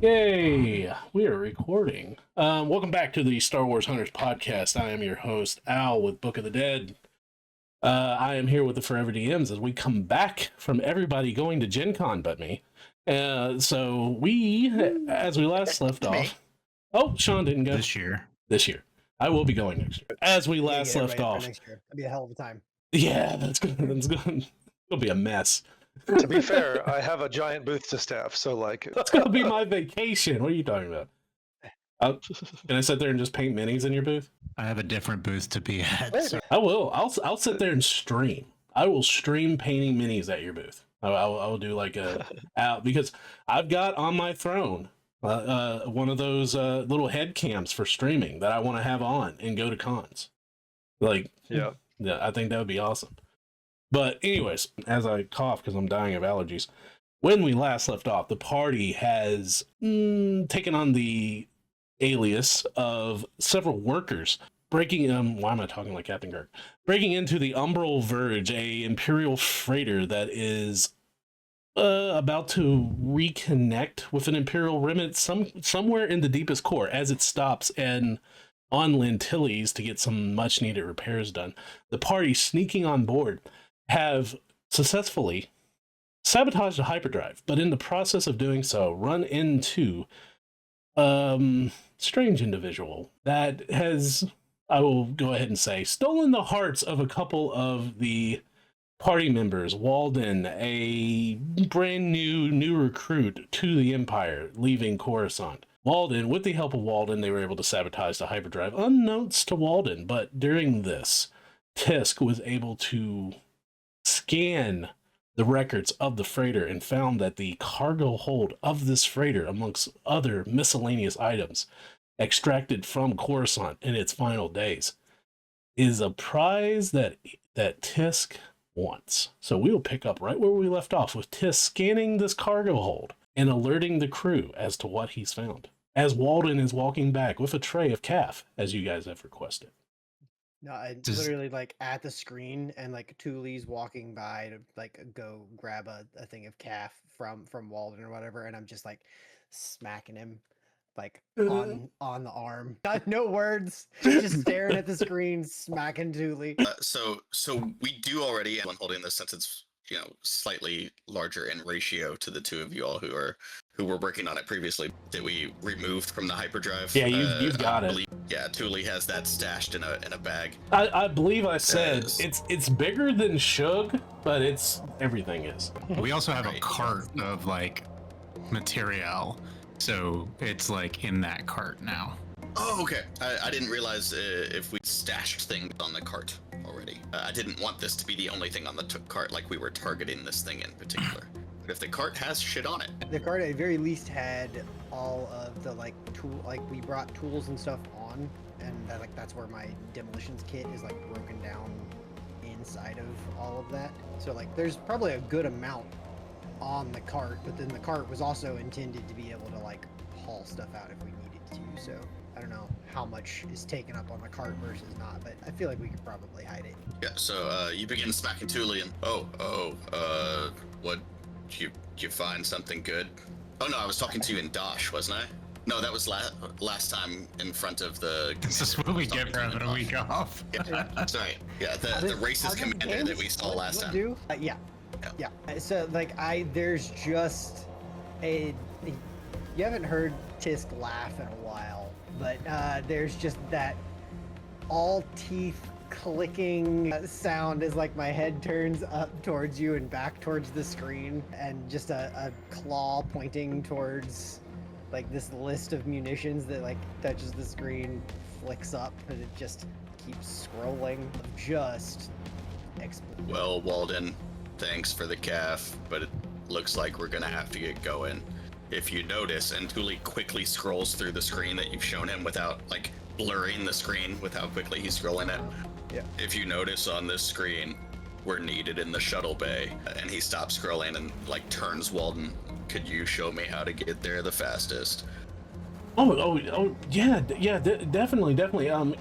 Yay! We are recording. Welcome back to the Star Wars Hunters podcast. I am your host, Al, with Book of the Dead. I am here with the Forever DMs as we come back from everybody going to Gen Con but me. So we, as we last left off... Oh, Sean didn't go. This year. I will be going next year. As we last left off... Next year. That'd be a hell of a time. Yeah, that's good. It'll be a mess. To be fair, I have a giant booth to staff, so like... It's going to be my vacation. What are you talking about? Can I sit there and just paint minis in your booth? I have a different booth to be at. So. I will. I'll sit there and stream. I will stream painting minis at your booth. I will do like because I've got on my throne one of those little head cams for streaming that I want to have on and go to cons. Like, yeah, I think that would be awesome. But anyways, as I cough because I'm dying of allergies, when we last left off, the party has taken on the alias of several workers breaking why am I talking like Captain Kirk? Breaking into the Umbral Verge, a imperial freighter that is about to reconnect with an imperial remnant somewhere in the deepest core as it stops and on Lentilles to get some much needed repairs done. The party sneaking on board have successfully sabotaged a hyperdrive, but in the process of doing so run into strange individual that has, I will go ahead and say, stolen the hearts of a couple of the party members. Walden, a brand new recruit to the Empire, leaving Coruscant. Walden, with the help of Walden, they were able to sabotage the hyperdrive, unbeknownst to Walden. But during this, Tisk was able to scan the records of the freighter and found that the cargo hold of this freighter, amongst other miscellaneous items extracted from Coruscant in its final days, is a prize that Tisk wants. So we will pick up right where we left off with Tisk scanning this cargo hold and alerting the crew as to what he's found, as Walden is walking back with a tray of calf, as you guys have requested. No, I literally like at the screen and like Thule's walking by to like go grab a thing of calf from Walden or whatever, and I'm just like smacking him like on the arm. No words, just staring at the screen, smacking Thule. So we do already, when holding this, since it's slightly larger in ratio to the two of you all who were working on it previously, that we removed from the hyperdrive. Yeah, you've got it. Yeah, Thule has that stashed in a bag. I believe I said it's bigger than Shug, but everything is. We also have a cart of like material, so it's like in that cart now. Oh, okay. I didn't realize if we stashed things on the cart already. I didn't want this to be the only thing on the cart, like we were targeting this thing in particular. But if the cart has shit on it. The cart at very least had all of the like we brought tools and stuff on, and that's where my demolitions kit is like broken down inside of all of that. So like there's probably a good amount on the cart, but then the cart was also intended to be able to like haul stuff out if we needed to. So I don't know how much is taken up on the cart versus not, but I feel like we could probably hide it. Yeah, so you begin smacking Thule and what, you find something good? Oh no, I was talking to you in Dosh, wasn't I? No, that was last time in front of the... This is what we get for having a week off. Yeah, sorry. Yeah, the racist commander that we saw last time. Yeah. So like there's just you haven't heard Tisk laugh in a while, but there's just that all teeth clicking sound as like my head turns up towards you and back towards the screen, and just a claw pointing towards like this list of munitions that like touches the screen, flicks up, and it just keeps scrolling. Just explode. Well, Walden, thanks for the calf, but it looks like we're gonna have to get going. If you notice, and Thule quickly scrolls through the screen that you've shown him without like blurring the screen with how quickly he's scrolling it. Yeah. If you notice on this screen, we're needed in the shuttle bay, and he stops scrolling and like turns Walden. Could you show me how to get there the fastest? Yeah, definitely.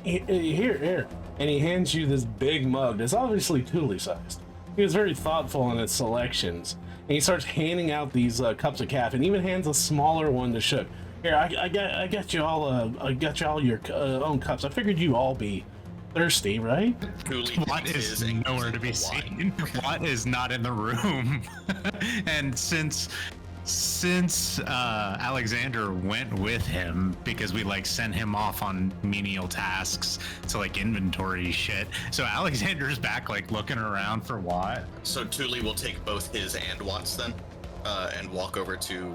Here. And he hands you this big mug that's obviously Thule sized. He was very thoughtful in its selections. and he starts handing out these cups of caf, and even hands a smaller one to Shook. Here, I got you all. I got you all your own cups. I figured you all be thirsty, right? Watt is nowhere to be seen. Watt is not in the room, and since Alexander went with him because we like sent him off on menial tasks to like inventory shit, so Alexander's back like looking around for Watt. So Thule will take both his and Watt's then, and walk over to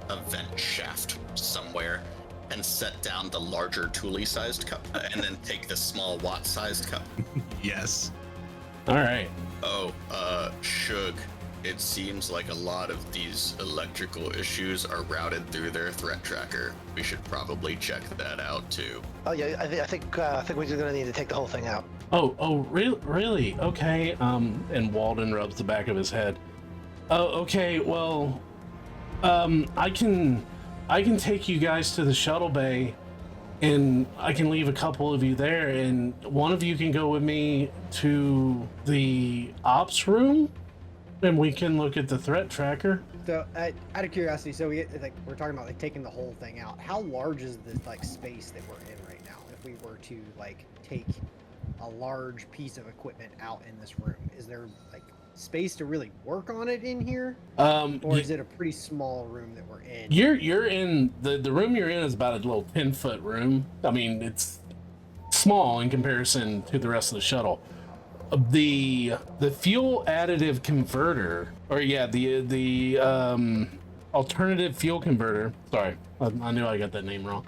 a vent shaft somewhere and set down the larger Thule-sized cup, and then take the small Watt-sized cup. Yes. All right. Oh, Shug, it seems like a lot of these electrical issues are routed through their threat tracker. We should probably check that out too. Oh yeah, I think we're just gonna need to take the whole thing out. Oh, really? Okay. And Walden rubs the back of his head. Oh, okay. Well, I can take you guys to the shuttle bay, and I can leave a couple of you there, and one of you can go with me to the ops room, and we can look at the threat tracker. So, out of curiosity, so we're talking about like taking the whole thing out. How large is this like space that we're in right now? If we were to like take a large piece of equipment out in this room, is there like space to really work on it in here, or is it a pretty small room that we're in? You're in the room you're in is about a little 10-foot room. I mean, it's small in comparison to the rest of the shuttle. The fuel additive converter, or yeah, the alternative fuel converter. Sorry, I knew I got that name wrong.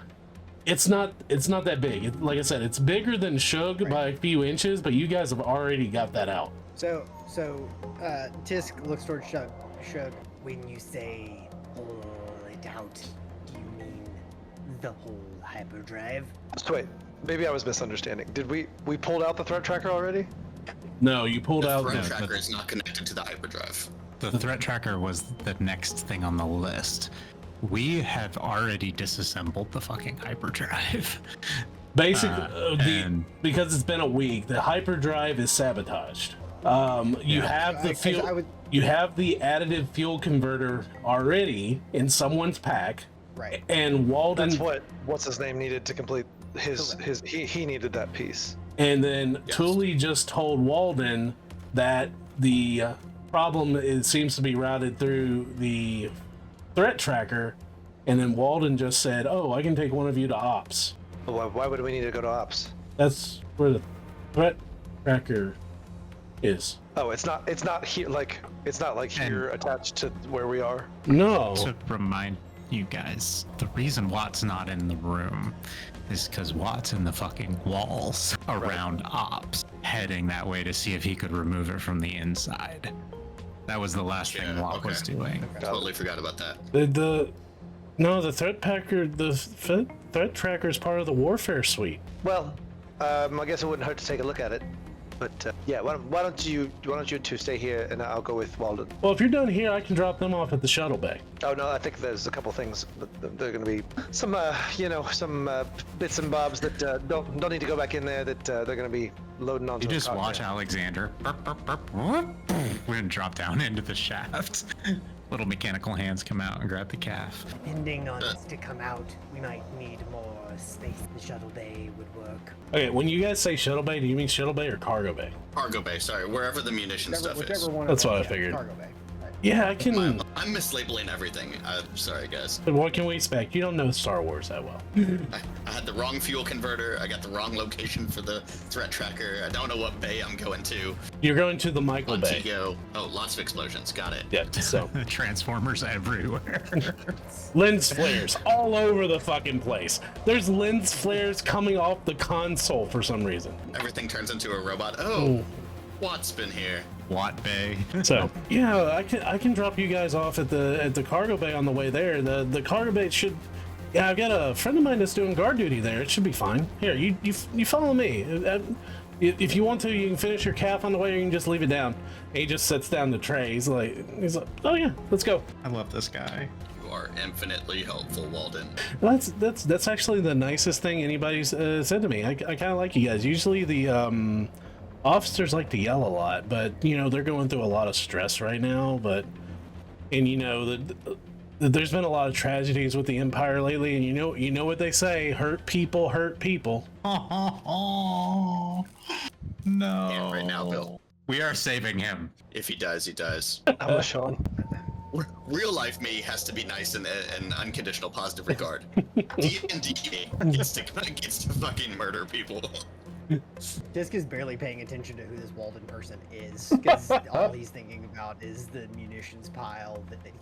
It's not that big. Like I said, it's bigger than Shug by a few inches, but you guys have already got that out. So Tisk looks towards Shug. Shug, when you say pull it out, do you mean the whole hyperdrive? So wait, maybe I was misunderstanding. Did we pulled out the threat tracker already? No, you pulled The out. threat no, tracker is not connected to the hyperdrive. The threat tracker was the next thing on the list. We have already disassembled the fucking hyperdrive. Basically, because it's been a week, the hyperdrive is sabotaged. You have the fuel. You have the additive fuel converter already in someone's pack, Right. and Walden. That's what's his name needed to complete his he needed that piece. And then Yes. Thule just told Walden that the problem seems to be routed through the threat tracker, and then Walden just said, "Oh, I can take one of you to ops." Why would we need to go to ops? That's where the threat tracker is. Oh, it's not here. Like it's not like here attached to where we are. No. To remind you guys, the reason Watt's not in the room is because Watt's in the fucking walls around ops, heading that way to see if he could remove it from the inside. That was the last thing Yeah, Watt was okay. doing. Totally forgot about that. The threat tracker is part of the warfare suite. Well, I guess it wouldn't hurt to take a look at it. But yeah, why don't you two stay here and I'll go with Walden. Well, if you're done here, I can drop them off at the shuttle bay. Oh no, I think there's a couple things. There are going to be some, some bits and bobs that don't need to go back in there. That they're going to be loading onto. You the just cart watch there. Alexander. Burp, burp, burp, whoop. We're gonna drop down into the shaft. Little mechanical hands come out and grab the calf. Depending on us to come out, we might need more space. The shuttle bay would work. Okay, when you guys say shuttle bay, do you mean shuttle bay or cargo bay? Cargo bay, sorry, wherever the munition stuff is. Whichever one. That's of what I them, figured. Cargo bay. Right. Yeah, I can. I'm mislabeling everything. Sorry, guys. But what can we expect? You don't know Star Wars that well. I had the wrong fuel converter. I got the wrong location for the threat tracker. I don't know what bay I'm going to. You're going to the Michael Bay. Montego. Oh, lots of explosions. Got it. Yeah, so Transformers everywhere. lens flares all over the fucking place. There's lens flares coming off the console for some reason. Everything turns into a robot. Oh, Watt's been here. Watt Bay. So yeah, I can drop you guys off at the cargo bay on the way there. The cargo bay should. Yeah, I've got a friend of mine that's doing guard duty there. It should be fine. Here, you follow me. If you want to, you can finish your calf on the way, or you can just leave it down. And he just sets down the tray. He's like, oh yeah, let's go. I love this guy. You are infinitely helpful, Walden. Well, that's actually the nicest thing anybody's said to me. I kind of like you guys. Usually the officers like to yell a lot, but you know they're going through a lot of stress right now. But And you know that there's been a lot of tragedies with the Empire lately, and you know what they say: hurt people hurt people. Oh, no. Yeah, right now, Bill. We are saving him. If he dies, he dies. I'm with Sean. Real life me has to be nice and unconditional positive regard. D&D gets to fucking murder people. Tisk is barely paying attention to who this Walden person is, because all he's thinking about is the munitions pile that he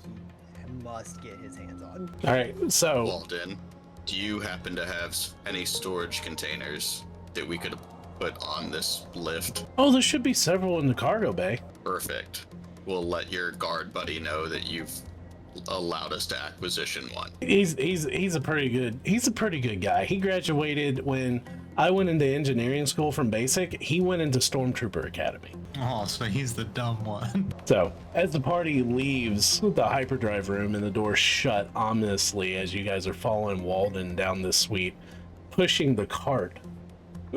must get his hands on. All right, so Walden, do you happen to have any storage containers that we could put on this lift? there should be several in the cargo bay. Perfect. We'll let your guard buddy know that you've allowed us to acquisition one. He's a pretty good guy. He graduated when I went into engineering school from basic. He went into Stormtrooper Academy. Oh, so he's the dumb one. So as the party leaves the hyperdrive room and the doors shut ominously as you guys are following Walden down this suite, pushing the cart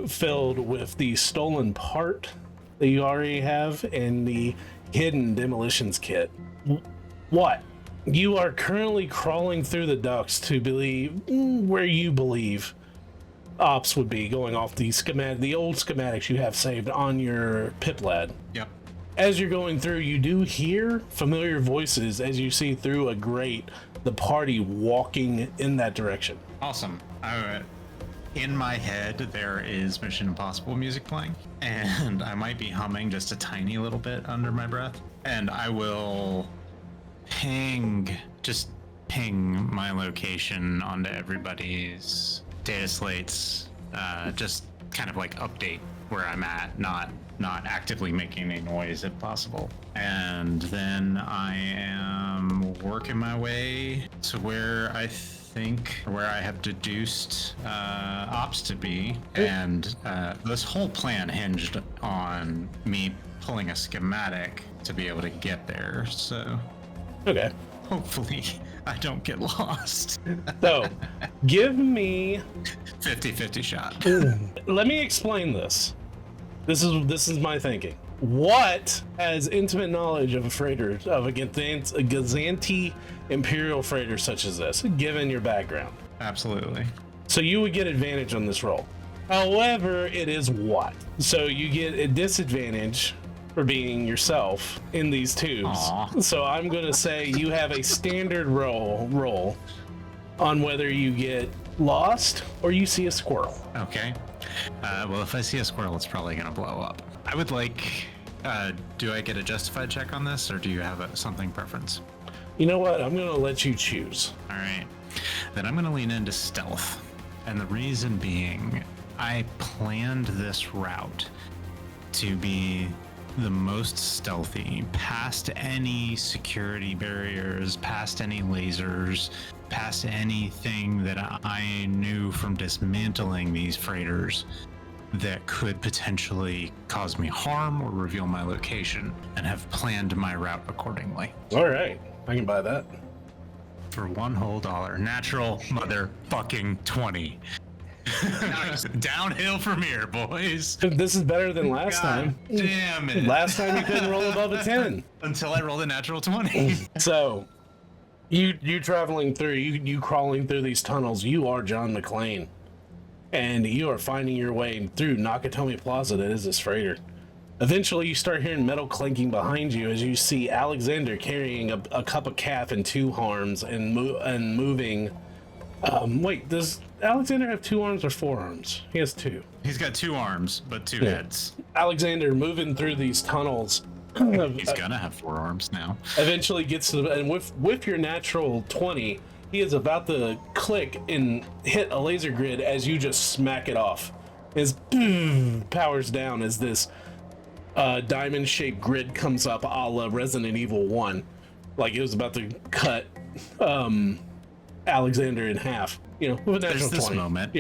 filled with the stolen part that you already have and the hidden demolitions kit. What? You are currently crawling through the ducts to believe where you believe ops would be, going off the old schematics you have saved on your pip lad. Yep. As you're going through, you do hear familiar voices as you see through a grate the party walking in that direction. Awesome. In my head, there is Mission Impossible music playing, and I might be humming just a tiny little bit under my breath. And I will ping my location onto everybody's data slates, just kind of like update where I'm at, not actively making any noise if possible. And then I am working my way to where I have deduced ops to be, and this whole plan hinged on me pulling a schematic to be able to get there, so Okay. hopefully I don't get lost. So, give me 50-50 shot. let me explain this. This is my thinking. What has intimate knowledge of a freighter, of a Gazanti imperial freighter such as this, given your background? Absolutely. So you would get advantage on this roll. However, it is what? So you get a disadvantage for being yourself in these tubes. Aw. So I'm gonna say you have a standard roll on whether you get lost or you see a squirrel. Okay. Well, if I see a squirrel, it's probably gonna blow up. I would like. Do I get a justified check on this, or do you have something preference? You know what? I'm gonna let you choose. All right. Then I'm gonna lean into stealth, and the reason being, I planned this route to be the most stealthy, past any security barriers, past any lasers, past anything that I knew from dismantling these freighters that could potentially cause me harm or reveal my location, and have planned my route accordingly. All right, I can buy that. For $1 whole. Natural motherfucking 20. Nice. Downhill from here, boys. This is better than last time. Damn it. Last time you couldn't roll above a 10. Until I rolled a natural 20. So, you traveling through, you crawling through these tunnels, you are John McClane. And you are finding your way through Nakatomi Plaza that is this freighter. Eventually, you start hearing metal clanking behind you as you see Alexander carrying a cup of calf in 2 arms and moving. Wait, does Alexander have 2 arms or 4 arms? He has 2. He's got 2 arms, but 2 heads. Alexander moving through these tunnels. He's gonna have 4 arms now. Eventually gets to and with your natural 20, he is about to click and hit a laser grid as you just smack it off. His powers down as this diamond-shaped grid comes up, a la Resident Evil 1, like it was about to cut Alexander in half. You know, with a natural There's this 20. moment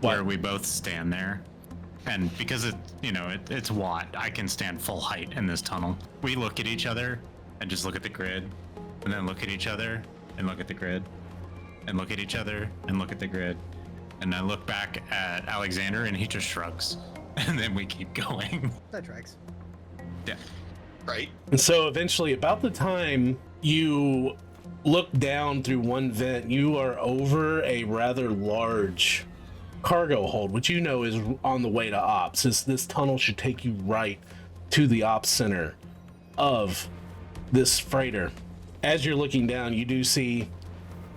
where we both stand there, and because it's Watt, I can stand full height in this tunnel. We look at each other and just look at the grid, and then look at each other and look at the grid, and look at each other and look at the grid, and I look back at Alexander and he just shrugs, and then we keep going. That tracks. Yeah. right? And so eventually, about the time you look down through one vent, you are over a rather large cargo hold, which you know is on the way to ops. This tunnel should take you right to the ops center of this freighter. As you're looking down, you do see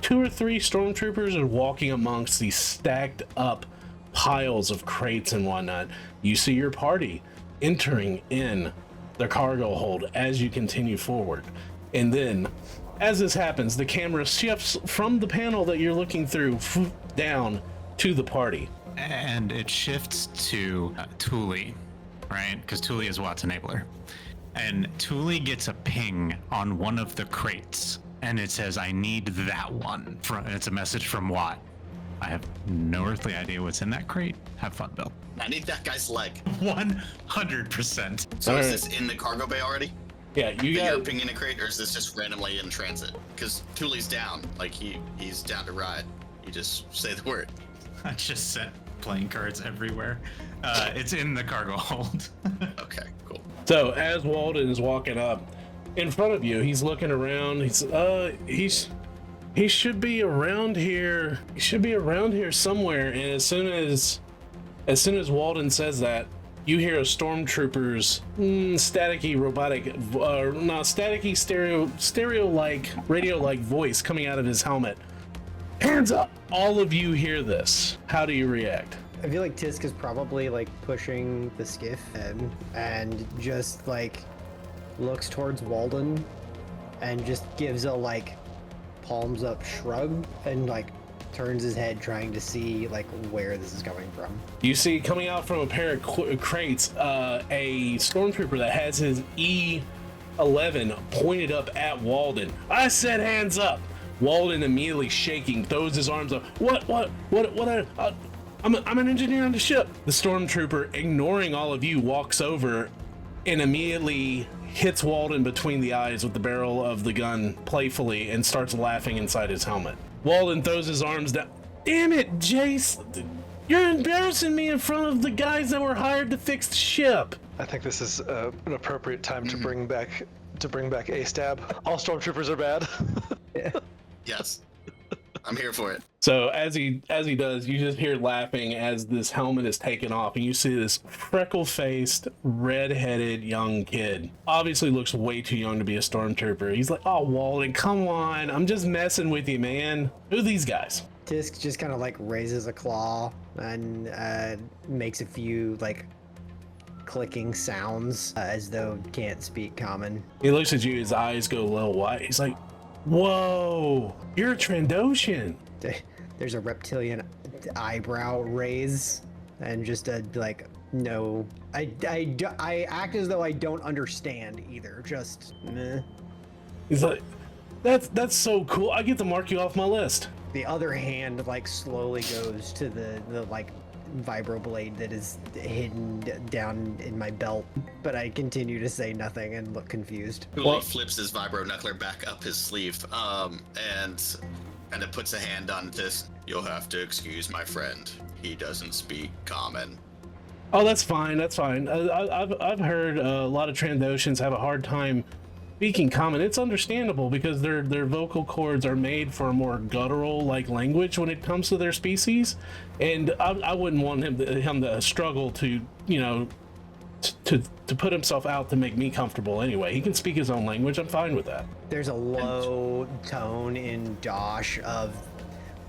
2 or 3 stormtroopers are walking amongst these stacked up piles of crates and whatnot. You see your party entering in the cargo hold as you continue forward. And then, as this happens, the camera shifts from the panel that you're looking through down to the party. And it shifts to Thule, right? Because Thule is Watt's enabler. And Thule gets a ping on one of the crates, and it says, "I need that one." And it's a message from Watt. I have no earthly idea what's in that crate. Have fun, Bill. I need that guy's leg. 100%. So All is right. this in the cargo bay already? Yeah, you That you're got pinging a crate, or is this just randomly in transit? Because Thule's down. Like, he's down to ride. You just say the word. I just sent playing cards everywhere. It's in the cargo hold. Okay, cool. So as Walden is walking up in front of you, he's looking around. He should be around here. He should be around here somewhere. And as soon as Walden says that, you hear a stormtrooper's staticky robotic, not staticky stereo like radio like voice coming out of his helmet. Hands up! All of you hear this. How do you react? I feel like Tisk is probably like pushing the skiff and just like looks towards Walden and just gives a like palms up shrug and like turns his head trying to see like where this is coming from. You see coming out from a pair of crates, a stormtrooper that has his E11 pointed up at Walden. I said hands up! Walden immediately shaking, throws his arms up. What? I'm an engineer on the ship. The stormtrooper, ignoring all of you, walks over and immediately hits Walden between the eyes with the barrel of the gun playfully and starts laughing inside his helmet. Walden throws his arms down. Damn it, Jace! You're embarrassing me in front of the guys that were hired to fix the ship. I think this is an appropriate time to bring back a stab. All stormtroopers are bad. Yes. I'm here for it. So as he does, you just hear laughing as this helmet is taken off, and you see this freckle-faced, red-headed young kid. Obviously looks way too young to be a stormtrooper. He's like, "Oh, Walden, come on! I'm just messing with you, man. Who are these guys?" Tisk just kind of like raises a claw and makes a few like clicking sounds as though can't speak common. He looks at you. His eyes go a little wide. He's like, "Whoa! You're a Trandoshan." There's a reptilian eyebrow raise and just a like no. I act as though I don't understand either. Just meh. He's like, "That's so cool. I get to mark you off my list." The other hand like slowly goes to the like vibroblade that is hidden down in my belt, but I continue to say nothing and look confused. Thule flips his vibro knuckler back up his sleeve, and it puts a hand on this. You'll have to excuse my friend. He doesn't speak common. Oh, that's fine. That's fine. I've heard a lot of Trandoshans have a hard time speaking common. It's understandable because their vocal cords are made for a more guttural like language when it comes to their species, and I wouldn't want him to struggle to to put himself out to make me comfortable anyway. He can speak his own language. I'm fine with that. There's a low tone in Dosh of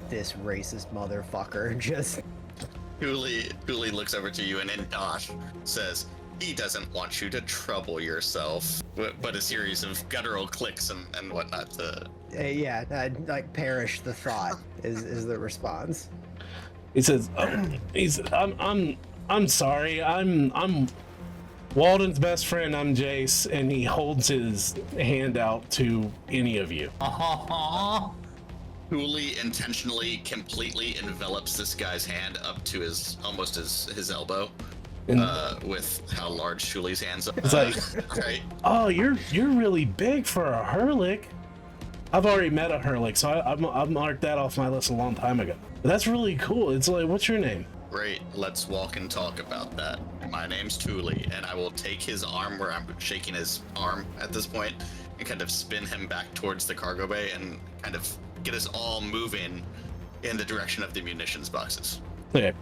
this racist motherfucker. Just Thule looks over to you and in Dosh says, "He doesn't want you to trouble yourself," but a series of guttural clicks and whatnot. like perish the thought is the response. He says, I'm sorry. I'm Walden's best friend. I'm Jace," and he holds his hand out to any of you. Thule intentionally completely envelops this guy's hand up to almost his elbow. With how large Thule's hands are. It's like, right? "Oh, you're really big for a Hurlik." I've already met a Hurlik, so I marked that off my list a long time ago. But that's really cool. It's like, what's your name? Great, let's walk and talk about that. My name's Thule, and I will take his arm where I'm shaking his arm at this point and kind of spin him back towards the cargo bay and kind of get us all moving in the direction of the munitions boxes. Okay.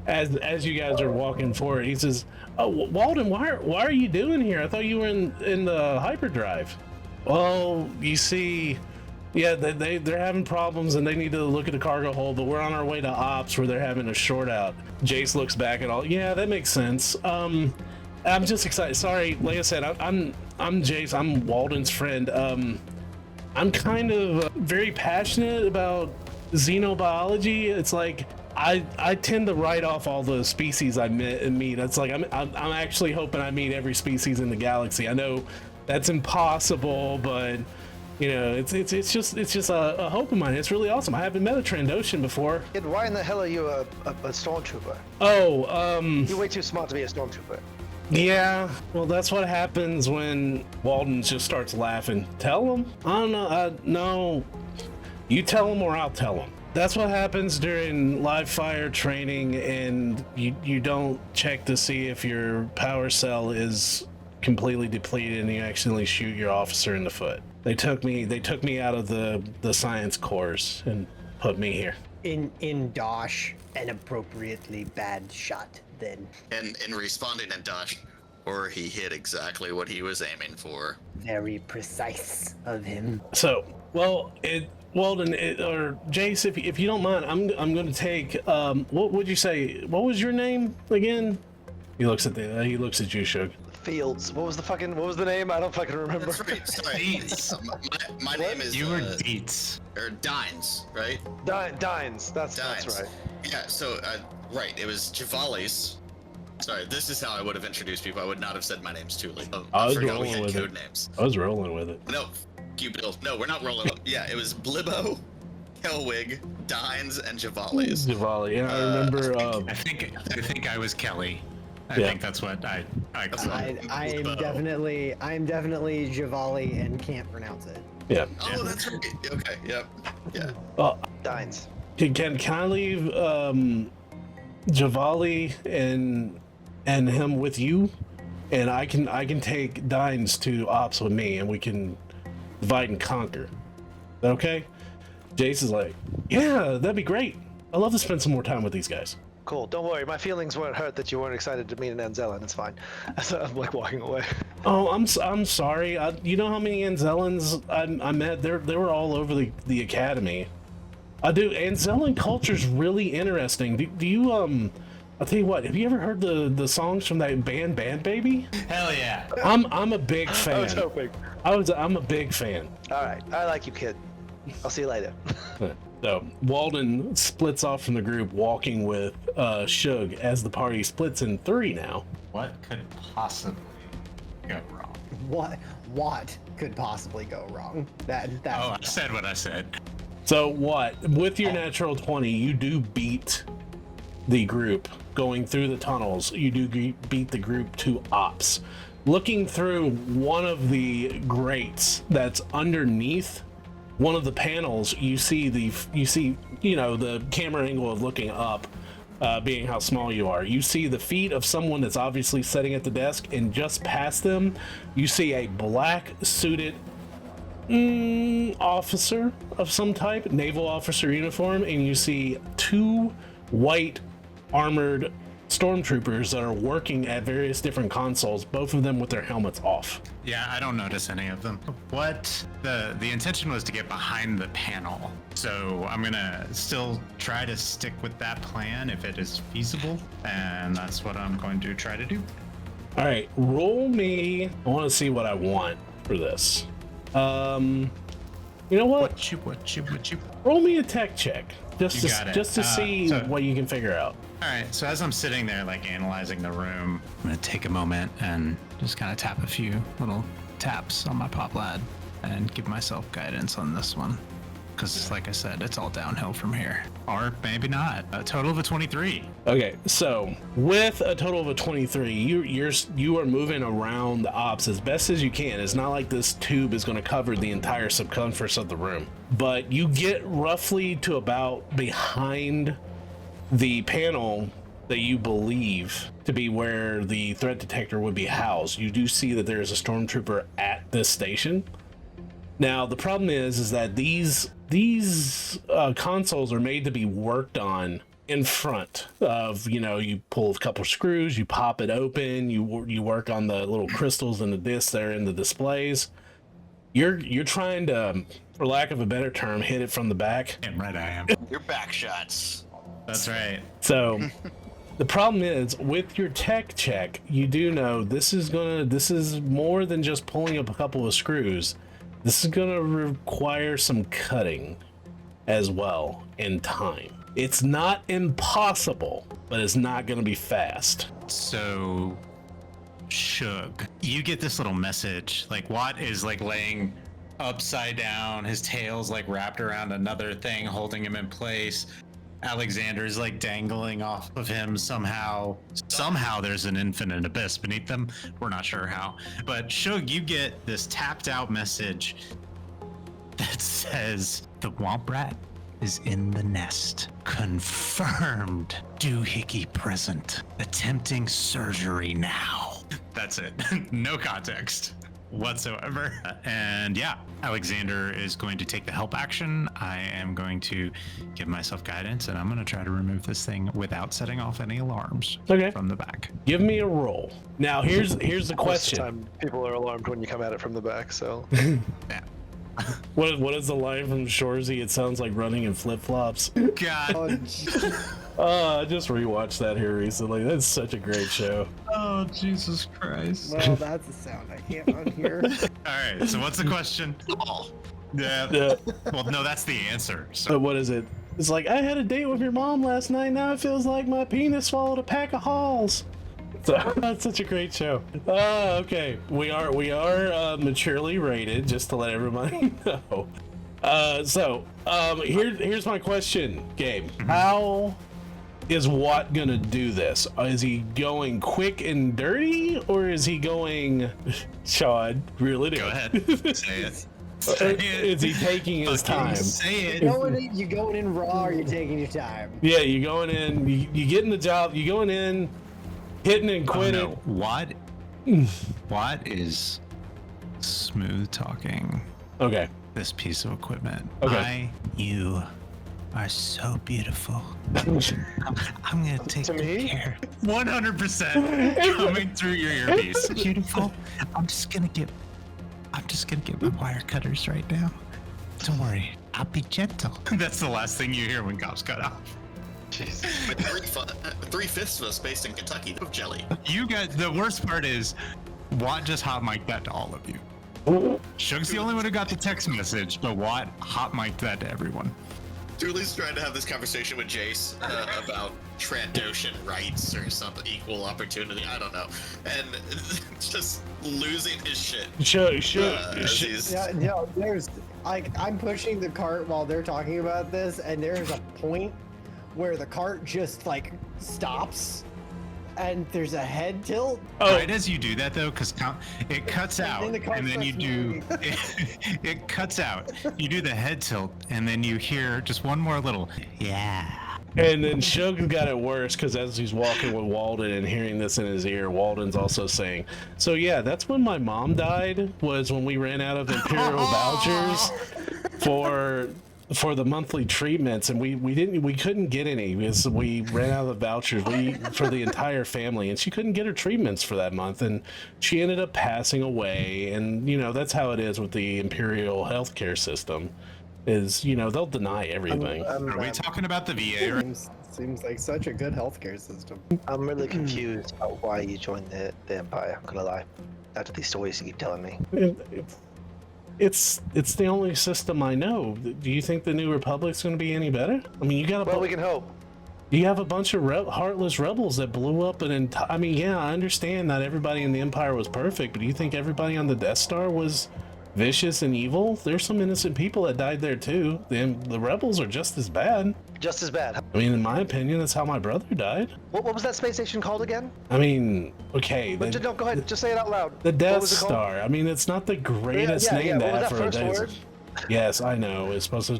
As you guys are walking forward, he says, "Oh, Walden, why are you doing here? I thought you were in the hyperdrive." Well, you see, yeah, they're having problems and they need to look at the cargo hold, but we're on our way to ops where they're having a short out. Jace looks back at all. Yeah, that makes sense. I'm just excited. Sorry, like I said, I'm Jace. I'm Walden's friend. I'm kind of very passionate about xenobiology. It's like I tend to write off all the species I meet. It's like I'm actually hoping I meet every species in the galaxy. I know that's impossible, but you know, it's just a hope of mine. It's really awesome. I haven't met a Trandoshan before. Kid, why in the hell are you a stormtrooper? Oh, You're way too smart to be a stormtrooper. yeah. Well, that's what happens when Walden just starts laughing. Tell him? I don't know. No, you tell him or I'll tell him. That's what happens during live fire training, and you don't check to see if your power cell is completely depleted, and you accidentally shoot your officer in the foot. They took me out of the science course and put me here. In Dosh, an appropriately bad shot then. And in responding to Dosh, or he hit exactly what he was aiming for. Very precise of him. So, well, Walden, or Jace, if you don't mind, I'm going to take. What would you say? What was your name again? He looks at you, Shug. Fields. What was the name? I don't fucking remember. That's right. Sorry. My name is. You were Deets. Or Dines, right? Dines. That's right. Yeah. So, right. It was Javali's. Sorry. This is how I would have introduced people. I would not have said my name's Thule. I was forgot we rolling had with code it. names. I was rolling with it. No, you Bill. No, we're not rolling. Yeah, it was Blibbo, Kelwig, Dines, and Javali's. Diwali. Yeah, I remember. I think I was Kelly. I Yeah. think that's what I I'm Blibbo. definitely Javali and can't pronounce it. Yeah. Oh, that's right. Okay. Yep. Yeah. Dines. Can I leave Javali and him with you, and I can take Dines to ops with me, and we can divide and conquer. Is that okay? Jace is like, yeah, that'd be great. I'd love to spend some more time with these guys. Cool. Don't worry. My feelings weren't hurt that you weren't excited to meet an Anzellan. It's fine. So I'm like walking away. Oh, I'm sorry. You know how many Anzellans I met? They were all over the academy. I do. Anzellan culture's really interesting. Do you I'll tell you what. Have you ever heard the songs from that band Baby? Hell yeah. I'm a big fan. I was hoping. I'm a big fan. All right. I like you, kid. I'll see you later. So Walden splits off from the group, walking with Shug as the party splits in 3 now. What could possibly go wrong? What could possibly go wrong? That's Oh, I said what I said. So what? With your natural 20, you do beat the group going through the tunnels. You do beat the group to ops. Looking through one of the grates that's underneath one of the panels, you see the camera angle of looking up, being how small you are. You see the feet of someone that's obviously sitting at the desk, and just past them, you see a black suited officer of some type, naval officer uniform, and you see 2 white armored stormtroopers that are working at various different consoles, both of them with their helmets off. Yeah, I don't notice any of them. What the intention was to get behind the panel, so I'm gonna still try to stick with that plan if it is feasible, and that's what I'm going to try to do. All right, roll me. I want to see what I want for this. You know what? What you? Roll me a tech check, You got it. just to see so- what you can figure out. All right, so as I'm sitting there, like analyzing the room, I'm gonna take a moment and just kind of tap a few little taps on my pop lad and give myself guidance on this one, because like I said, it's all downhill from here, or maybe not. A total of a 23. Okay, so with a total of a 23, you are moving around the ops as best as you can. It's not like this tube is going to cover the entire circumference of the room, but you get roughly to about behind the panel that you believe to be where the threat detector would be housed, you do see that there is a stormtrooper at this station. Now, the problem is that these consoles are made to be worked on in front of, you pull a couple screws, you pop it open, you work on the little crystals and the discs that are in the displays. You're trying to, for lack of a better term, hit it from the back. Damn right I am. Your back shots. That's right. So the problem is with your tech check, you do know this is more than just pulling up a couple of screws. This is gonna require some cutting as well in time. It's not impossible, but it's not gonna be fast. So, Shug, you get this little message. Like, Watt is like laying upside down, his tail's like wrapped around another thing holding him in place. Alexander is like dangling off of him somehow. Somehow there's an infinite abyss beneath them. We're not sure how. But Shug, you get this tapped out message that says the Womp Rat is in the nest. Confirmed. Doohickey present. Attempting surgery now. That's it. No context whatsoever. And yeah, Alexander is going to take the help action. I am going to give myself guidance, and I'm going to try to remove this thing without setting off any alarms from the back. Give me a roll. Now here's the Most of the question. time, people are alarmed when you come at it from the back, so. Yeah. What is the line from Shorzy? It sounds like running in flip-flops. God. Oh, jeez. I just rewatched that here recently. That's such a great show. Oh, Jesus Christ. Well, that's a sound I can't unhear. All right, so what's the question? Oh, Yeah. Well, no, that's the answer. So What is it? It's like, I had a date with your mom last night. Now it feels like my penis swallowed a pack of Halls. So, that's such a great show. Okay. We are maturely rated, just to let everybody know. Here's my question, Gabe. How is Watt gonna do this? Is he going quick and dirty, or is he going, Sean, reel it in? go ahead. Say it. Say it. Is he taking his Fucking time? Say it. You going in raw, or you taking your time? Yeah, you going in, you getting the job, you going in, hitting and Oh, quitting. no. Watt is smooth talking Okay. this piece of equipment. Okay. You are so beautiful. I'm gonna take To me? care. 100% coming through your earpiece. Beautiful. I'm just gonna get my wire cutters right now. Don't worry, I'll be gentle. That's the last thing you hear when cops cut off. Jeez. with three-fifths of us based in Kentucky of jelly. You guys, the worst part is, Watt just hot mic'd that to all of you. Shug's the only one who got the text message, but Watt hot mic'd that to everyone. Dooley's trying to have this conversation with Jace about Trandoshan rights or something, equal opportunity, I don't know, and just losing his shit. As he's- Yeah, no, there's like I'm pushing the cart while they're talking about this, and there's a point where the cart just like stops, and there's a head tilt. Right as you do that though, because it cuts And out, then the car and then you starts do moving. it cuts out. You do the head tilt, and then you hear just one more little yeah. And then Shug's got it worse because as he's walking with Walden and hearing this in his ear, Walden's also saying, "So yeah, that's when my mom died. Was when we ran out of imperial vouchers for the monthly treatments, and we couldn't get any because we ran out of the vouchers for the entire family, and she couldn't get her treatments for that month, and she ended up passing away. And that's how it is with the imperial healthcare system. Is they'll deny everything." Are we talking about the VA? Right? Seems like such a good healthcare system. I'm really confused about why you joined the Empire, I'm gonna lie. After these stories you keep telling me. It's the only system I know. Do you think the New Republic's going to be any better? I mean, Well, we can hope. you have a bunch of heartless rebels that blew up an entire. I mean, yeah, I understand not everybody in the Empire was perfect, but do you think everybody on the Death Star was vicious and evil? There's some innocent people that died there too. The rebels are just as bad. Just as bad. I mean, in my opinion, that's how my brother died. What was that space station called again? I mean, okay. No, go ahead. Just say it out loud. The What Death was it called? Star. I mean, it's not the greatest Yeah. name to What was have that for a first desert. word? Yes, I know. It's supposed to.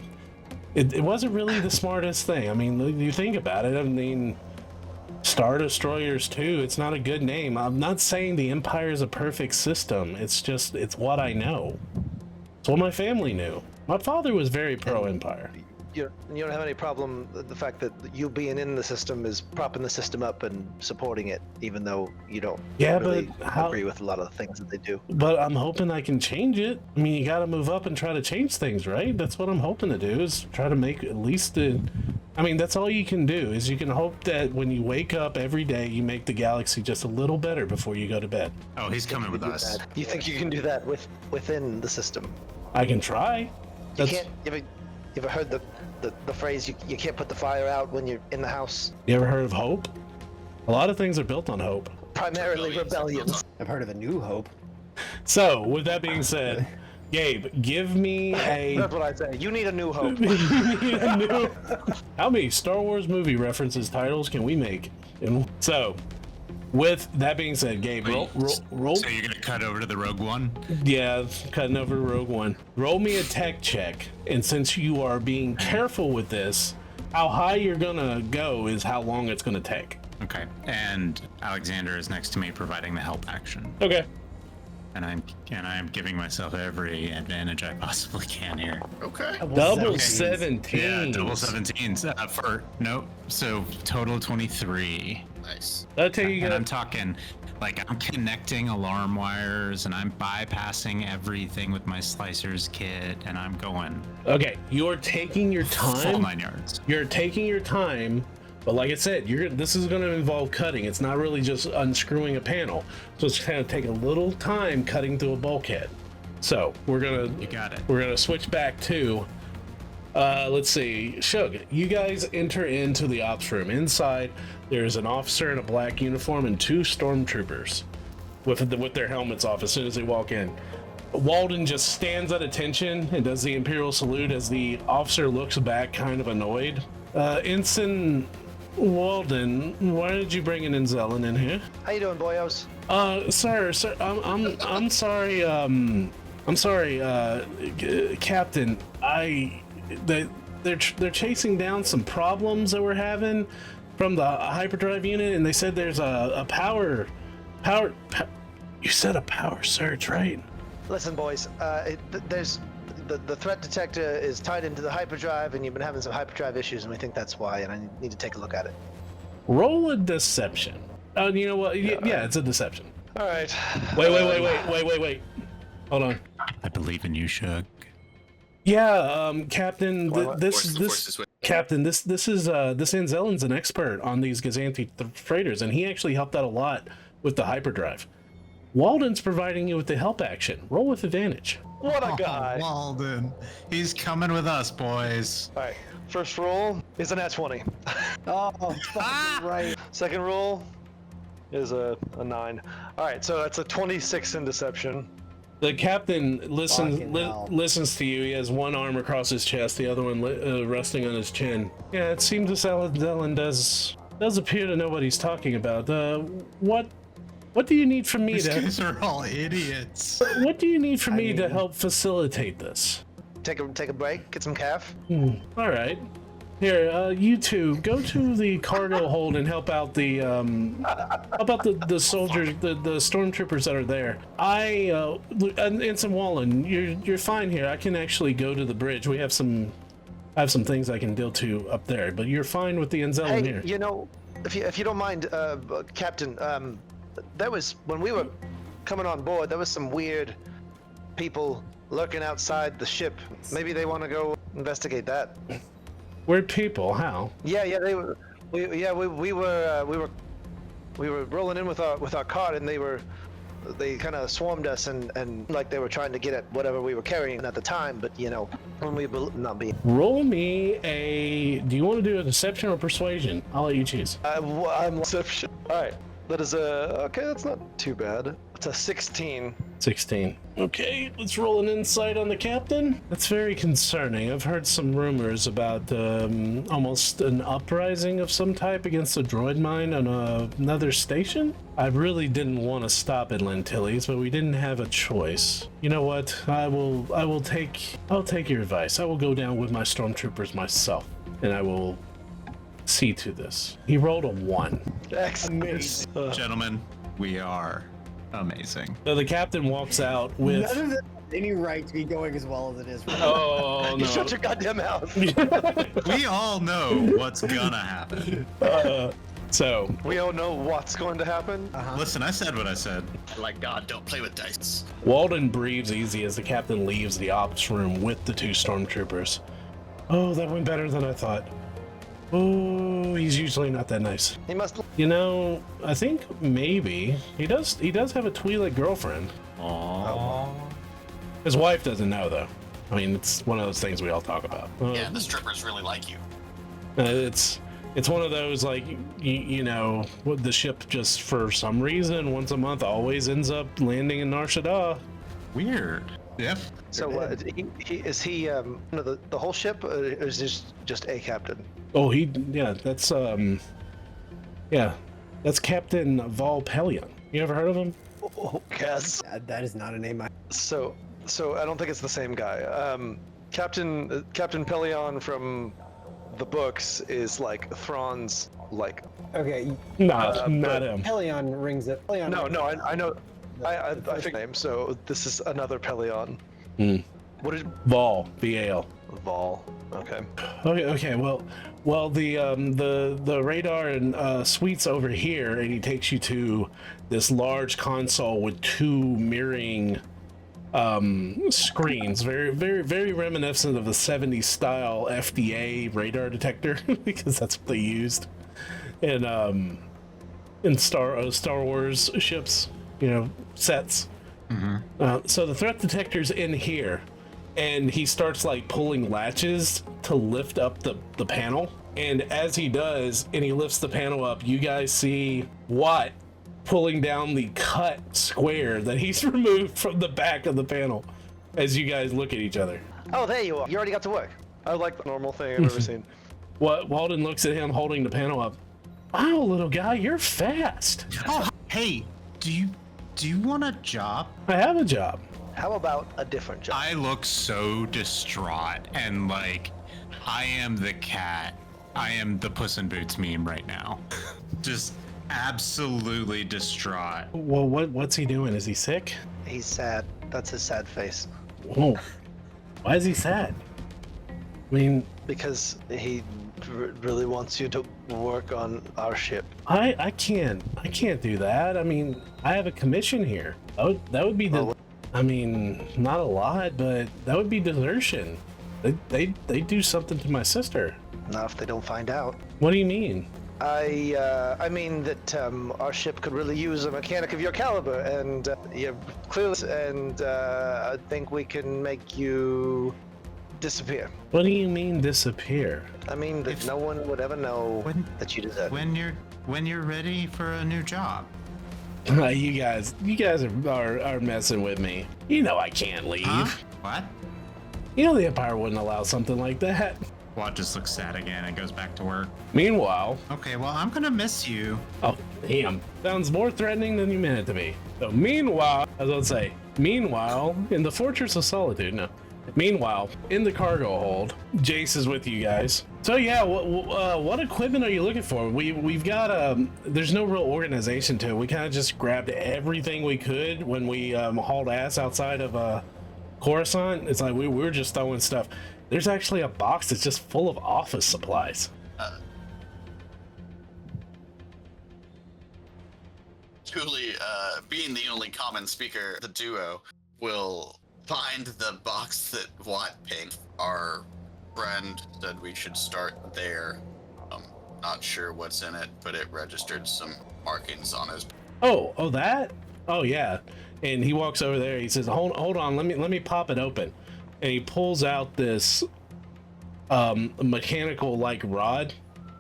It wasn't really the smartest thing. I mean, you think about it. I mean, Star Destroyers 2, it's not a good name. I'm not saying the Empire is a perfect system. It's just, it's what I know. It's what my family knew. My father was very pro-Empire. You don't have any problem the fact that you being in the system is propping the system up and supporting it, even though you don't really agree with a lot of the things that they do. But I'm hoping I can change it. I mean, you got to move up and try to change things, right? That's what I'm hoping to do, is try to make at least I mean, that's all you can do, is you can hope that when you wake up every day, you make the galaxy just a little better before you go to bed. Oh, he's coming with us. You think you can do that within the system? I can try. You can't. You ever heard the phrase you can't put the fire out when you're in the house? You ever heard of hope? A lot of things are built on hope. Primarily rebellions. I've heard of a new hope. So, with that being said, Gabe, give me a... That's what I say. You need a new hope. How many Star Wars movie references titles can we make? So, with that being said, Gabe, roll. So you're gonna cut over to the Rogue One? Yeah, cutting over to Rogue One. Roll me a tech check, and since you are being careful with this, how high you're gonna go is how long it's gonna take. Okay. And Alexander is next to me, providing the help action, Okay. and I'm giving myself every advantage I possibly can here. Okay. Double 17s. 17. Yeah, double 17s. So total 23. Nice. That'll take you And I'm guys. talking, like, I'm connecting alarm wires and I'm bypassing everything with my slicers kit, and I'm going Okay, you're taking your full time. 9 yards. You're taking your time, but like I said, this is going to involve cutting. It's not really just unscrewing a panel. So it's going to take a little time cutting through a bulkhead. So You got it. we're gonna switch back to let's see, Shug, you guys enter into the ops room. Inside there's an officer in a black uniform and 2 stormtroopers with their helmets off as soon as they walk in. Walden just stands at attention and does the imperial salute as the officer looks back, kind of annoyed. Ensign Walden, why did you bring an Inzellan in here? How you doing, boyos? Sir, I'm sorry. I'm sorry, Captain. They're chasing down some problems that we're having from the hyperdrive unit, and they said there's a power. You said a power surge, right? Listen, boys. There's the threat detector is tied into the hyperdrive, and you've been having some hyperdrive issues, and we think that's why. And I need to take a look at it. Roll a deception. You know what? Yeah, it's a deception. All right. Wait. Hold on. I believe in you, Shug. Yeah, Captain. Forces with- Captain, this Anzellan's an expert on these Gazanthi freighters, and he actually helped out a lot with the hyperdrive. Walden's providing you with the help action. Roll with advantage. What a guy! Walden. He's coming with us, boys. All right. First roll is an nat 20. Oh, fucking right. Second roll is a 9. All right, so that's a 26 in deception. The captain Fucking hell. listens to you. He has one arm across his chest, the other one resting on his chin. Yeah, it seems this Alan does appear to know what he's talking about. What do you need from me These to? guys are all idiots. What do you need from me to help facilitate this? Take a break, get some calf. All right. Here, you two, go to the cargo hold and help out the the soldiers, the stormtroopers that are there. And some Wallen, you're fine here. I can actually go to the bridge. We have some things I can deal to up there, but you're fine with the Anzellan Hey, here. you know, if you don't mind, Captain, there was when we were coming on board, there was some weird people lurking outside the ship. Maybe they want to go investigate that. We're people. How? Yeah, they were. We were rolling in with our cart, and they kind of swarmed us and like they were trying to get at whatever we were carrying at the time. But you know, when we not be. Roll me a. Do you want to do a deception or persuasion? I'll let you choose. I'm deception. All right, that is okay. That's not too bad. It's a 16. 16. Okay, let's roll an insight on the captain. That's very concerning. I've heard some rumors about almost an uprising of some type against a droid mine on another station. I really didn't want to stop at Lentilli's, but we didn't have a choice. You know what? I'll take your advice. I will go down with my stormtroopers myself, and I will see to this. He rolled a 1. Excellent. Gentlemen, we are amazing. So the captain walks out with. None of this has any right to be going as well as it is. Right now. Oh You no! shut your goddamn mouth. We all know what's gonna happen. So We all know what's going to happen. Listen, I said what I said. Like, God, don't play with dice. Walden breathes easy as the captain leaves the ops room with the 2 stormtroopers. Oh, that went better than I thought. Oh, he's usually not that nice. He must. You know, I think maybe he does have a Twi'lek girlfriend. Aww. His wife doesn't know though. I mean, it's one of those things we all talk about. Yeah, the strippers really like you. It's one of those like you know, the ship just for some reason once a month always ends up landing in Nar Shaddaa. Weird. Yep. So is he the whole ship, or is this just a captain? Oh, that's Captain Vol Pelion. You ever heard of him? Oh, yes. That is not a name. So I don't think it's the same guy. Captain Pelion from the books is like Thrawn's like. Okay. Not him. Pelion rings it. Pelion No, rings no, it. I know. I think name. So this is another Pelion. Mm. What is Vol, V-A-L. Vol? Okay. Okay. Well, the radar and suite's over here, and he takes you to this large console with 2 mirroring screens, very reminiscent of the 70s style FDA radar detector because that's what they used in Star Wars ships, you know, sets. So the threat detector's in here, and he starts like pulling latches to lift up the panel, and as he does and he lifts the panel up, you guys see Watt pulling down the cut square that he's removed from the back of the panel as you guys look at each other. Oh, there you are. You already got to work. I like the normal thing I've ever seen. Walden looks at him holding the panel up. Wow, little guy, you're fast. Oh, hey, do you want a job? I have a job. How about a different job? I look so distraught and like I am the cat. I am the Puss in Boots meme right now. Just absolutely distraught. Well, what's he doing? Is he sick? He's sad. That's his sad face. Oh, why is he sad? I mean, Because he really wants you to work on our ship. I can't do that. I mean, I have a commission here. That would be the. I mean, not a lot, but that would be desertion. They do something to my sister. Not if they don't find out. What do you mean? I mean that our ship could really use a mechanic of your caliber, and you're clearly, and I think we can make you disappear. What do you mean disappear? I mean that no one would ever know that you deserve it. When you're ready for a new job. You guys are messing with me. You know I can't leave. Huh? What? You know the Empire wouldn't allow something like that. Watt just looks sad again and goes back to work. Meanwhile, Okay, well, I'm gonna miss you. oh damn, sounds more threatening than you meant it to be. So meanwhile, as I'll say, meanwhile, in the Fortress of Solitude, no. Meanwhile, in the cargo hold, Jace is with you guys. So yeah, what equipment are you looking for? We've got there's no real organization to it. We kind of just grabbed everything we could when we hauled ass outside of Coruscant. It's like we were just throwing stuff. There's actually a box that's just full of office supplies. Julie, being the only common speaker, the duo will find the box that Watt pinged. Our friend said we should start there. Not sure what's in it, but it registered some markings on his. Oh, that? Oh yeah. And he walks over there. He says, "Hold on. Let me pop it open." And he pulls out this mechanical like rod.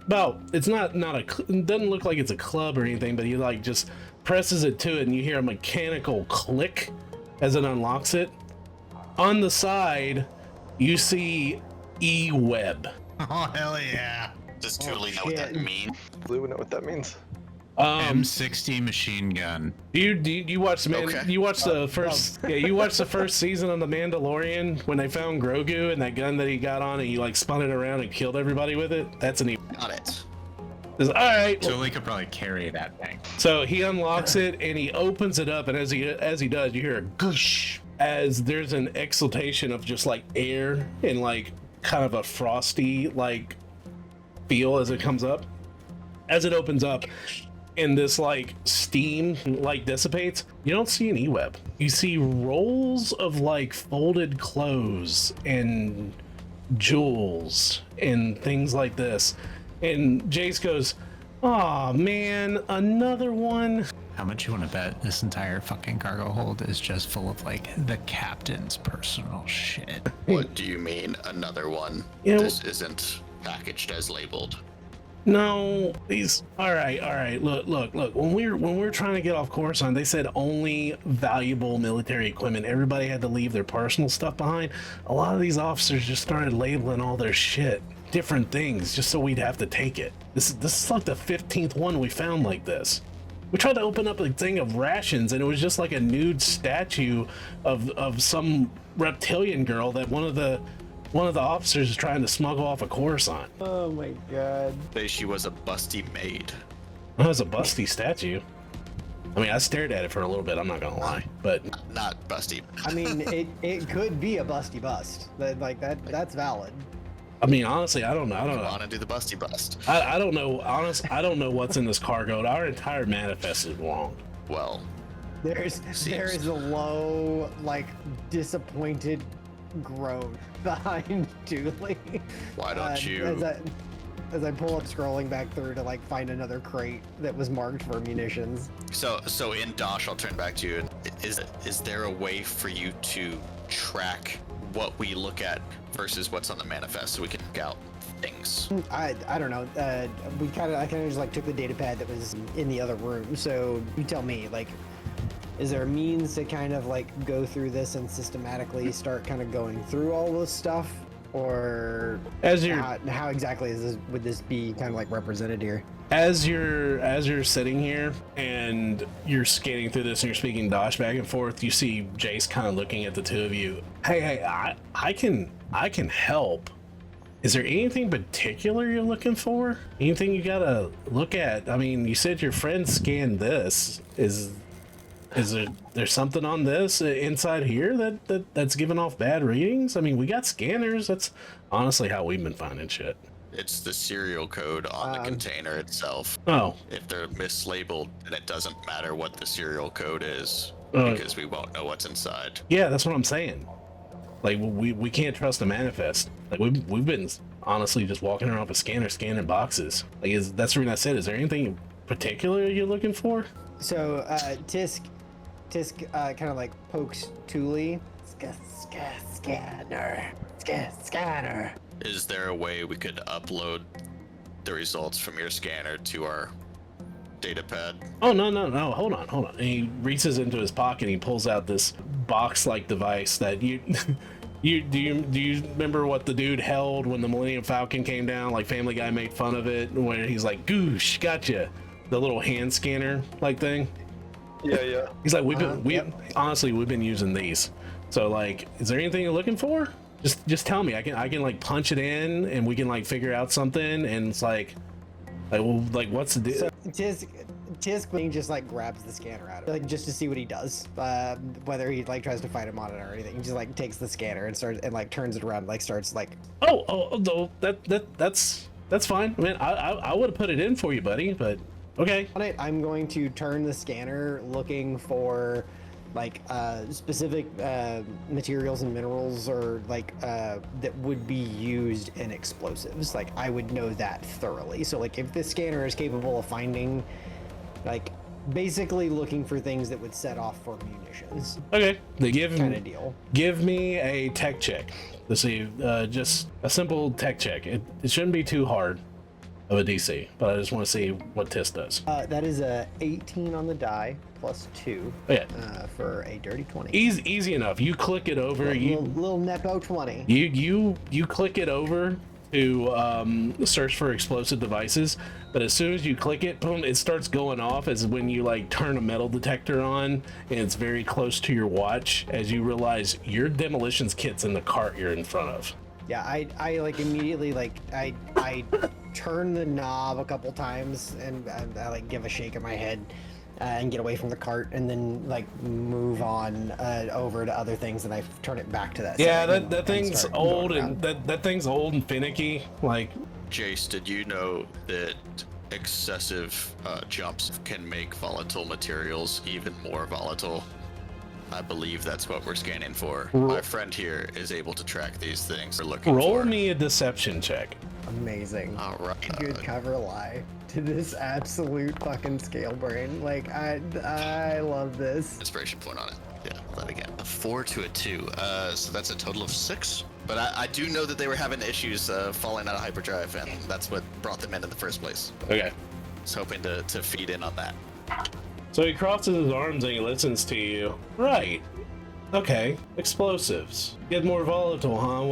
Well, it's not it doesn't look like it's a club or anything, but he like just presses it to it, and you hear a mechanical click as it unlocks it. On the side, you see E-Web. Oh, hell yeah. Does Julie know what that means? Blue would know what that means. M60 machine gun. You watch the Okay. you watch the first you watched the first season of The Mandalorian when they found Grogu and that gun that he got on and you like spun it around and killed everybody with it? That's an Got it. Says, all right. So we could probably carry that thing. So he unlocks it and he opens it up, and as he does, you hear a goosh as there's an exhaltation of just like air and like kind of a frosty like feel as it comes up. As it opens up and this like steam like dissipates, you don't see an e-web. You see rolls of like folded clothes and jewels and things like this. And Jace goes, "Aw, man, another one." How much you want to bet this entire fucking cargo hold is just full of like the captain's personal shit? What do you mean, another one? You know- This isn't packaged as labeled. No, these. All right. Look. When we're trying to get off Coruscant, they said only valuable military equipment. Everybody had to leave their personal stuff behind. A lot of these officers just started labeling all their shit different things just so we'd have to take it. This is like the 15th one we found like this. We tried to open up a thing of rations, and it was just like a nude statue of some reptilian girl that one of the officers is trying to smuggle off a Coruscant. Oh my god. Say she was a busty maid. That was a busty statue. I mean, I stared at it for a little bit, I'm not gonna lie, but Not busty. I mean, it could be a busty bust. That's valid. I mean, honestly, I don't know. Want to do the busty bust? I don't know. I don't know what's in this cargo. Our entire manifest is wrong. Well, There is a low, like, disappointed groan behind Dooley. why don't you? As I pull up, scrolling back through to like find another crate that was marked for munitions. So in Dosh, I'll turn back to you. Is there a way for you to track what we look at versus what's on the manifest, so we can pick out things? I don't know. I kind of just like took the data pad that was in the other room. So you tell me, like, is there a means to kind of like go through this and systematically start kind of going through all this stuff, or As you're how exactly would this be kind of like represented here? as you're sitting here and you're skating through this and you're speaking Dosh back and forth, you see Jace kind of looking at the two of you. Hey, I can help. Is there anything particular you're looking for? Anything you gotta look at? I mean, you said your friend scanned this. Is there's something on this inside here that's giving off bad readings? I mean, we got scanners. That's honestly how we've been finding shit. It's the serial code on the container itself. Oh, If they're mislabeled, then it doesn't matter what the serial code is, Uh, because we won't know what's inside. yeah, that's what I'm saying. Like, we can't trust the manifest. Like, we've been honestly just walking around with a scanner scanning boxes. Like, that's the reason I said, is there anything particular you're looking for? So Tisk kind of like pokes Thule. Scanner. Is there a way we could upload the results from your scanner to our data pad? Oh, no, hold on. And he reaches into his pocket and he pulls out this box-like device that you do you remember what the dude held when the Millennium Falcon came down? Like, Family Guy made fun of it, where he's like, "Goosh, gotcha," the little hand scanner like thing. Yeah. He's like, honestly, we've been using these. So, like, is there anything you're looking for? Just tell me. I can like punch it in and we can like figure out something. And it's like well, like, what's the deal? So Tisk just like grabs the scanner out of it, like just to see what he does. Whether he like tries to fight him on it or anything, he just like takes the scanner and starts and like turns it around, like starts like. Oh, that's fine. I mean, I would have put it in for you, buddy, but okay. On it, I'm going to turn the scanner looking for like specific materials and minerals, or like that would be used in explosives. Like, I would know that thoroughly. So like, if this scanner is capable of finding, like, basically looking for things that would set off for munitions, Okay. They kind of deal. give me a tech check. Let's see, just a simple tech check. It shouldn't be too hard of a DC, but I just want to see what Tisk does. That is a 18 on the die plus 2 Yeah. for a dirty 20. Easy enough. You click it over. Little Nepo 20. You click it over to search for explosive devices, but as soon as you click it, boom, it starts going off as when you like turn a metal detector on, and it's very close to your watch as you realize your demolitions kit's in the cart you're in front of. Yeah, I like immediately like I turn the knob a couple times and I like give a shake of my head and get away from the cart, and then like move on over to other things, and I turn it back to that. Yeah, setting that thing's start old, going and around. that thing's old and finicky. Like, Jace, did you know that excessive jumps can make volatile materials even more volatile? I believe that's what we're scanning for. My friend here is able to track these things we're looking roll for. me a deception check. Amazing. All right. Good cover lie to this absolute fucking scale brain. Like I love this. Inspiration point on it. Yeah, that again. A 4 to a 2. So that's a total of 6. But I do know that they were having issues falling out of hyperdrive, and that's what brought them in the first place. Okay. I was hoping to feed in on that. So he crosses his arms and he listens to you. Right. Okay. Explosives get more volatile, huh?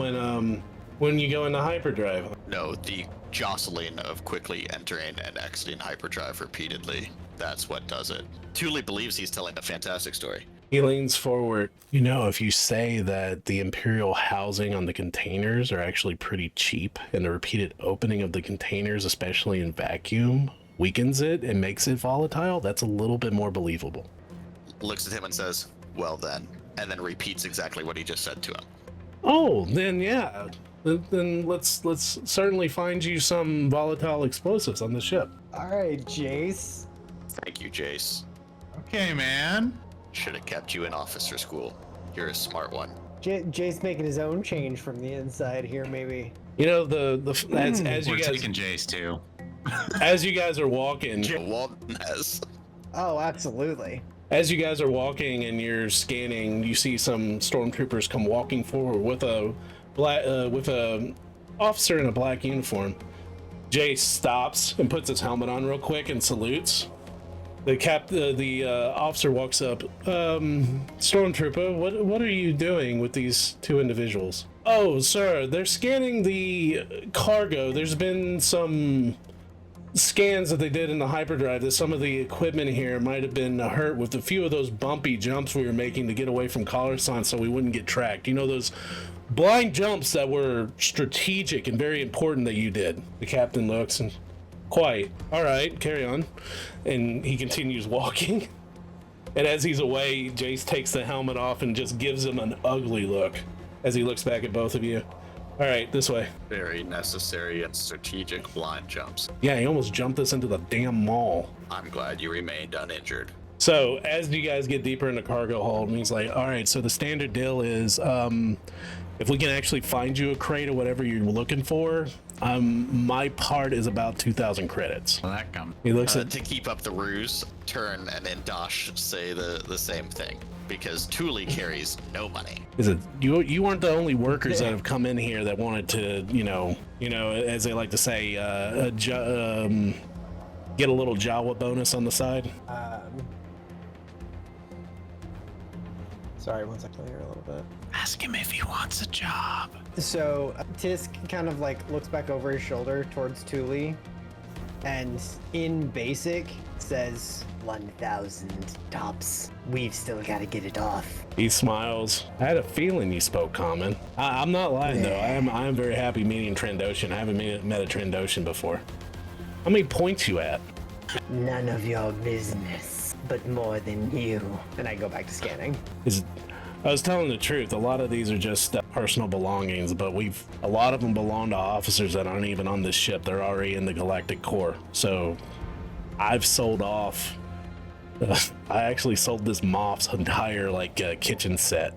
When you go into hyperdrive. No, the jostling of quickly entering and exiting hyperdrive repeatedly. That's what does it. Thule believes he's telling a fantastic story. He leans forward. You know, if you say that the imperial housing on the containers are actually pretty cheap, and the repeated opening of the containers, especially in vacuum, weakens it and makes it volatile, that's a little bit more believable. Looks at him and says, "Well then," and then repeats exactly what he just said to him. Oh, then yeah. Then let's certainly find you some volatile explosives on the ship. All right, Jace. Thank you, Jace. Okay, man. Should have kept you in officer school. You're a smart one. Jace making his own change from the inside here, maybe. You know, as you We're guys taking Jace too. as you guys are walking, Walton has. Oh, absolutely. as you guys are walking and you're scanning, you see some stormtroopers come walking forward with a officer in a black uniform. Jace stops and puts his helmet on real quick and salutes. The officer walks up. Stormtrooper, what are you doing with these two individuals? Oh, sir, they're scanning the cargo. There's been some scans that they did in the hyperdrive that some of the equipment here might have been hurt with a few of those bumpy jumps we were making to get away from Coruscant so we wouldn't get tracked. You know, those blind jumps that were strategic and very important that you did. The captain looks and, quite. All right, carry on. And he continues walking. And as he's away, Jace takes the helmet off and just gives him an ugly look as he looks back at both of you. All right, this way. Very necessary and strategic blind jumps. Yeah, he almost jumped us into the damn mall. I'm glad you remained uninjured. So as you guys get deeper into cargo hold, he's like, all right, so the standard deal is if we can actually find you a crate or whatever you're looking for, my part is about 2,000 credits. Well, that comes. He looks at To keep up the ruse, Turn and then Dosh say the same thing. Because Thule carries no money. is it you weren't the only workers that have come in here that wanted to, you know, as they like to say, get a little Jawa bonus on the side. Sorry, one second here a little bit. Ask him if he wants a job. So Tisk kind of like looks back over his shoulder towards Thule, and in basic says 1,000 tops. We've still got to get it off. He smiles. I had a feeling you spoke common. I'm not lying though. I am very happy meeting Trandoshan. I haven't met a Trandoshan before. How many points you at? None of your business, but more than you. And I go back to scanning. I was telling the truth. A lot of these are just personal belongings, but a lot of them belong to officers that aren't even on this ship. They're already in the Galactic Core. So I've sold off. I actually sold this Moff's entire kitchen set.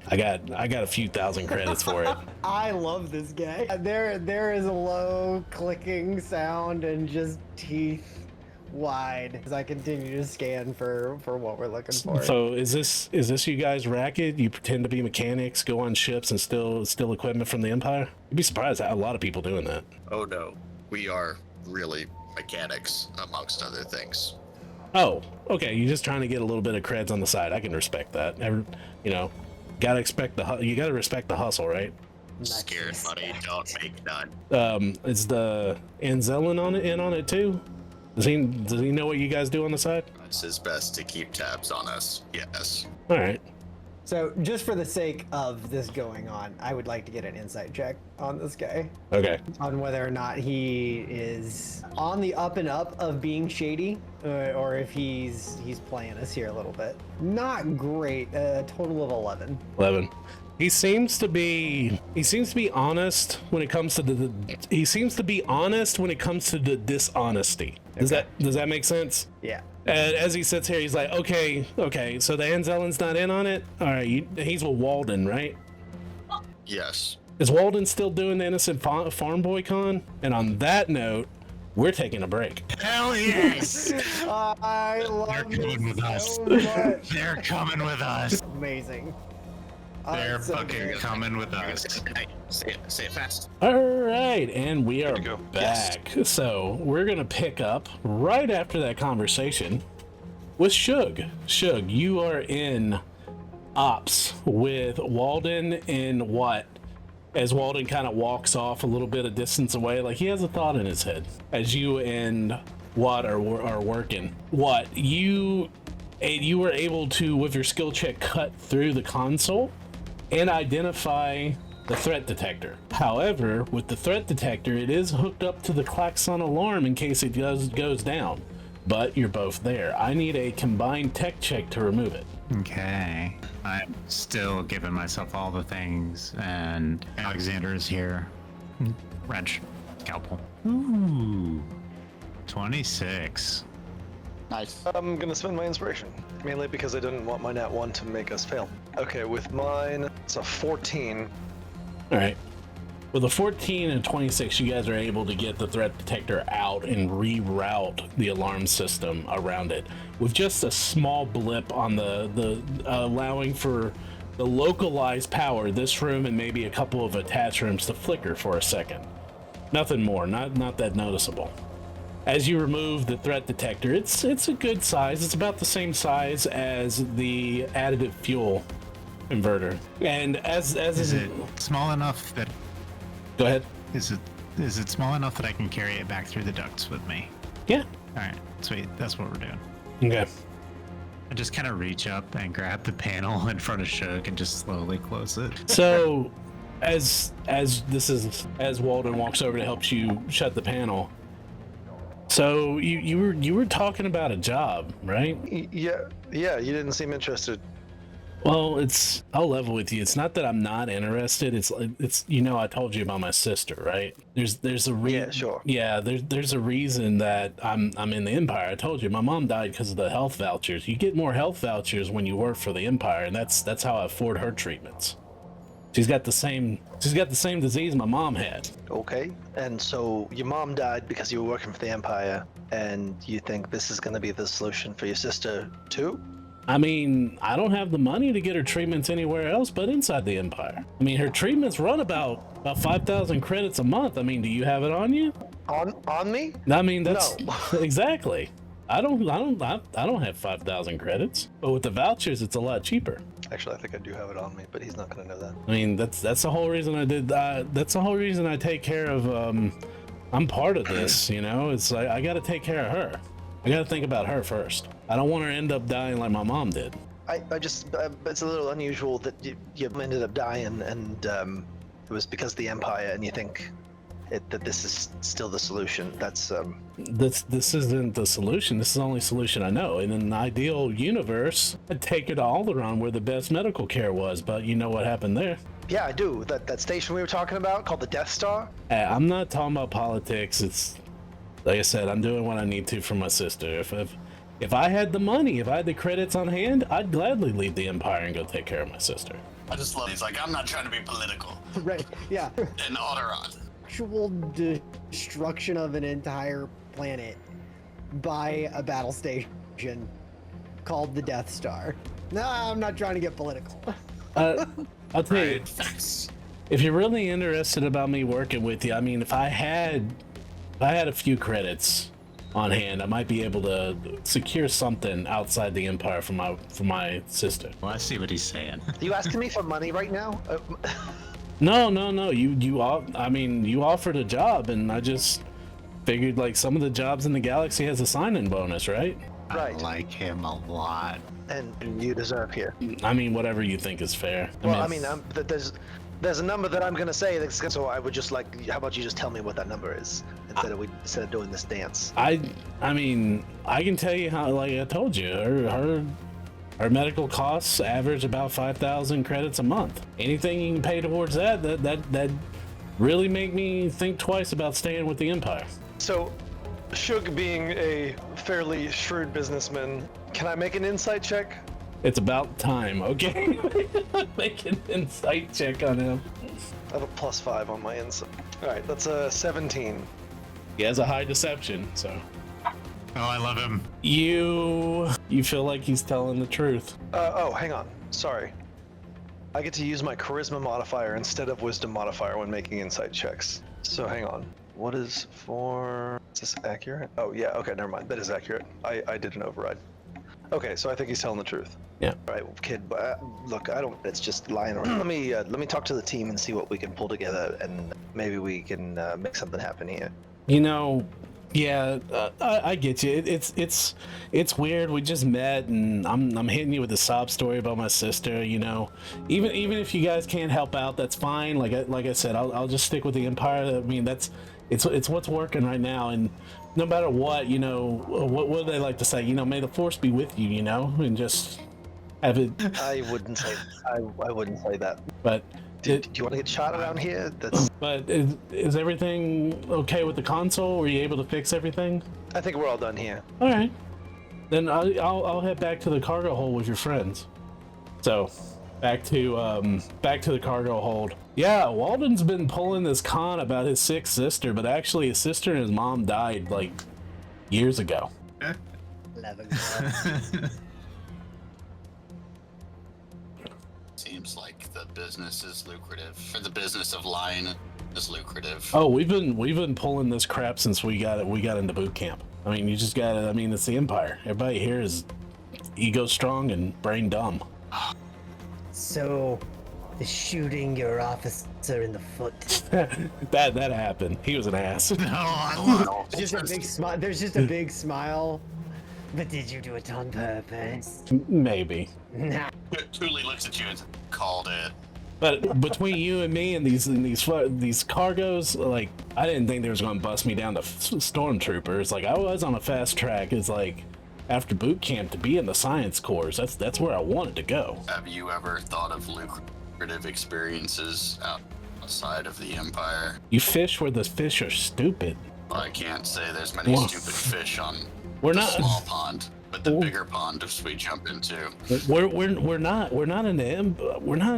I got a few thousand credits for it. I love this guy. There is a low clicking sound and just teeth wide as I continue to scan for what we're looking for. So is this you guys racket? You pretend to be mechanics, go on ships, and steal equipment from the Empire? You'd be surprised at a lot of people doing that. Oh no, we are really mechanics, amongst other things. Oh, okay. You're just trying to get a little bit of creds on the side. I can respect that. Gotta respect the hustle, right? Scared money don't make none. Is the Anzelin in on it too? Does he know what you guys do on the side? It's his best to keep tabs on us. Yes. All right. So, just for the sake of this going on, I would like to get an insight check on this guy, Okay. on whether or not he is on the up and up of being shady, or if he's playing us here a little bit. Not great. A total of 11. 11. He seems to be honest when it comes to the dishonesty. Does that make sense? Yeah. And as he sits here, he's like, okay, so the Anzellan's not in on it? All right, he's with Walden, right? Yes. Is Walden still doing the innocent farm boy con? And on that note, we're taking a break. Hell yes! I love They're coming this with us. so much. They're coming with us. Amazing. They're So fucking great. coming with us. Say it fast. All right, and we are to go. back. So we're gonna pick up right after that conversation with Shug. Shug, you are in ops with Walden and what? As Walden kind of walks off a little bit of distance away, like he has a thought in his head. As you and Watt are working, what you were able to, with your skill check, cut through the console and identify the threat detector. However, with the threat detector, it is hooked up to the klaxon alarm in case it goes down. But you're both there. I need a combined tech check to remove it. Okay. I'm still giving myself all the things, and Alexander is here. Wrench. Scalpel. Ooh. 26. Nice. I'm gonna spend my inspiration, mainly because I didn't want my nat 1 to make us fail. Okay, with mine, it's a 14. All right. With a 14 and 26, you guys are able to get the threat detector out and reroute the alarm system around it with just a small blip on the allowing for the localized power, this room and maybe a couple of attached rooms to flicker for a second. Nothing more, not that noticeable. As you remove the threat detector, it's a good size. It's about the same size as the additive fuel inverter. And as Is it small enough that go ahead. is it small enough that I can carry it back through the ducts with me? Yeah. All right, sweet. That's what we're doing. Okay. I just kind of reach up and grab the panel in front of Shug and just slowly close it. So, as Walden walks over to help you shut the panel. So you were talking about a job, right? Yeah, you didn't seem interested. Well, I'll level with you. It's not that I'm not interested. It's I told you about my sister, right? There's a reason. Yeah, sure. Yeah, there's a reason that I'm in the Empire. I told you my mom died because of the health vouchers. You get more health vouchers when you work for the Empire, and that's how I afford her treatments. She's got the same disease my mom had. Okay, and so your mom died because you were working for the Empire, and you think this is going to be the solution for your sister too? I mean, I don't have the money to get her treatments anywhere else but inside the Empire. I mean, her treatments run about 5,000 credits a month. I mean, do you have it on you? On me? I mean, that's No. exactly. I don't have 5,000 credits, but with the vouchers, it's a lot cheaper. Actually, I think I do have it on me, but he's not going to know that. I mean, that's the whole reason I did. That's the whole reason I take care of. I'm part of this, It's like I got to take care of her. I got to think about her first. I don't want her to end up dying like my mom did. I just, it's a little unusual that you ended up dying, and it was because of the Empire, and you think that this is still the solution. This isn't the solution. This is the only solution I know. In an ideal universe, I'd take her to Alderaan where the best medical care was, but you know what happened there. Yeah, I do. That station we were talking about called the Death Star? Hey, I'm not talking about politics. It's like I said, I'm doing what I need to for my sister. If I had the money, if I had the credits on hand, I'd gladly leave the Empire and go take care of my sister. I just love. He's like, I'm not trying to be political. Right. Yeah. In Alderaan. Actual destruction of an entire planet by a battle station called the Death Star. No, I'm not trying to get political. I'll tell you, if you're really interested about me working with you, I mean, if I had a few credits on hand, I might be able to secure something outside the Empire for my sister. Well, I see what he's saying. Are you asking me for money right now? No. You offered a job, and I just figured like some of the jobs in the galaxy has a sign-in bonus, right? I Right. like him a lot. And you deserve here. I mean, whatever you think is fair. Well, there's a number that I'm gonna say. So I would just like, how about you just tell me what that number is instead of doing this dance? I mean, I can tell you how. Like I told you, her medical costs average about 5,000 credits a month. Anything you can pay towards that really make me think twice about staying with the Empire. So, Shug being a fairly shrewd businessman, can I make an insight check? It's about time, okay? Make an insight check on him. I have a +5 on my insight. All right, that's a 17. He has a high deception, so Oh, I love him. you feel like he's telling the truth. Oh, hang on. Sorry. I get to use my charisma modifier instead of wisdom modifier when making insight checks. So hang on. What is is this accurate? Oh yeah, okay, never mind. That is accurate. I did an override. Okay, so I think he's telling the truth. Yeah. All right, kid. Look, I don't. It's just lying around. Let me talk to the team and see what we can pull together, and maybe we can make something happen here. You know, yeah, I get you. It's weird. We just met, and I'm hitting you with a sob story about my sister. You know, even if you guys can't help out, that's fine. Like I said, I'll just stick with the Empire. I mean, it's what's working right now, and no matter what, you know, what do they like to say? You know, may the Force be with you. You know, and just have it. I wouldn't say. I wouldn't say that. But Do you want to get shot around here? That's. But is everything okay with the console? Were you able to fix everything? I think we're all done here. All right. Then I'll head back to the cargo hold with your friends. So, back to the cargo hold. Yeah, Walden's been pulling this con about his sick sister, but actually his sister and his mom died like years ago. 11. Seems like the business is lucrative. Or the business of lying is lucrative. Oh, we've been pulling this crap since we got into boot camp. I mean, you just gotta. I mean, it's the Empire. Everybody here is ego strong and brain dumb. So, the shooting your officer in the foot. that happened. He was an ass. No, I love Just a big smile. There's just a big smile. But did you do it on purpose? Maybe. Nah. Thule looks at you and called it. But between you and me and these cargos, like, I didn't think they was going to bust me down to stormtroopers. Like, I was on a fast track. It's like after boot camp to be in the science corps. That's where I wanted to go. Have you ever thought of lucrative experiences outside of the Empire? You fish where the fish are stupid. Well, I can't say there's many Whoa. stupid fish on We're the not. small pond, but the Whoa. bigger pond if we jump into. We're not in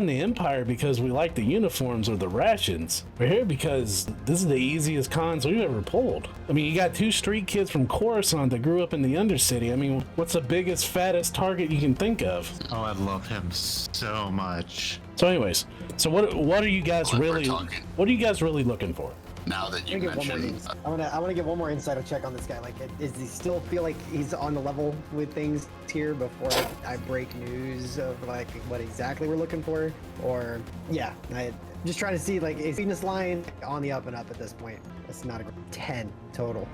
the Empire because we like the uniforms or the rations. We're here because this is the easiest cons we've ever pulled. I mean, you got two street kids from Coruscant that grew up in the Undercity. I mean, what's the biggest, fattest target you can think of? Oh, I love him so much. So, anyways, so what are you guys Well, if we're really? talking- What are you guys really looking for? Now that you I mentioned, want to get one more insider check on this guy. Like, does he still feel like he's on the level with things here before I break news of like what exactly we're looking for? Or yeah, I just trying to see like is Venus line on the up and up at this point. That's not a great 10 total.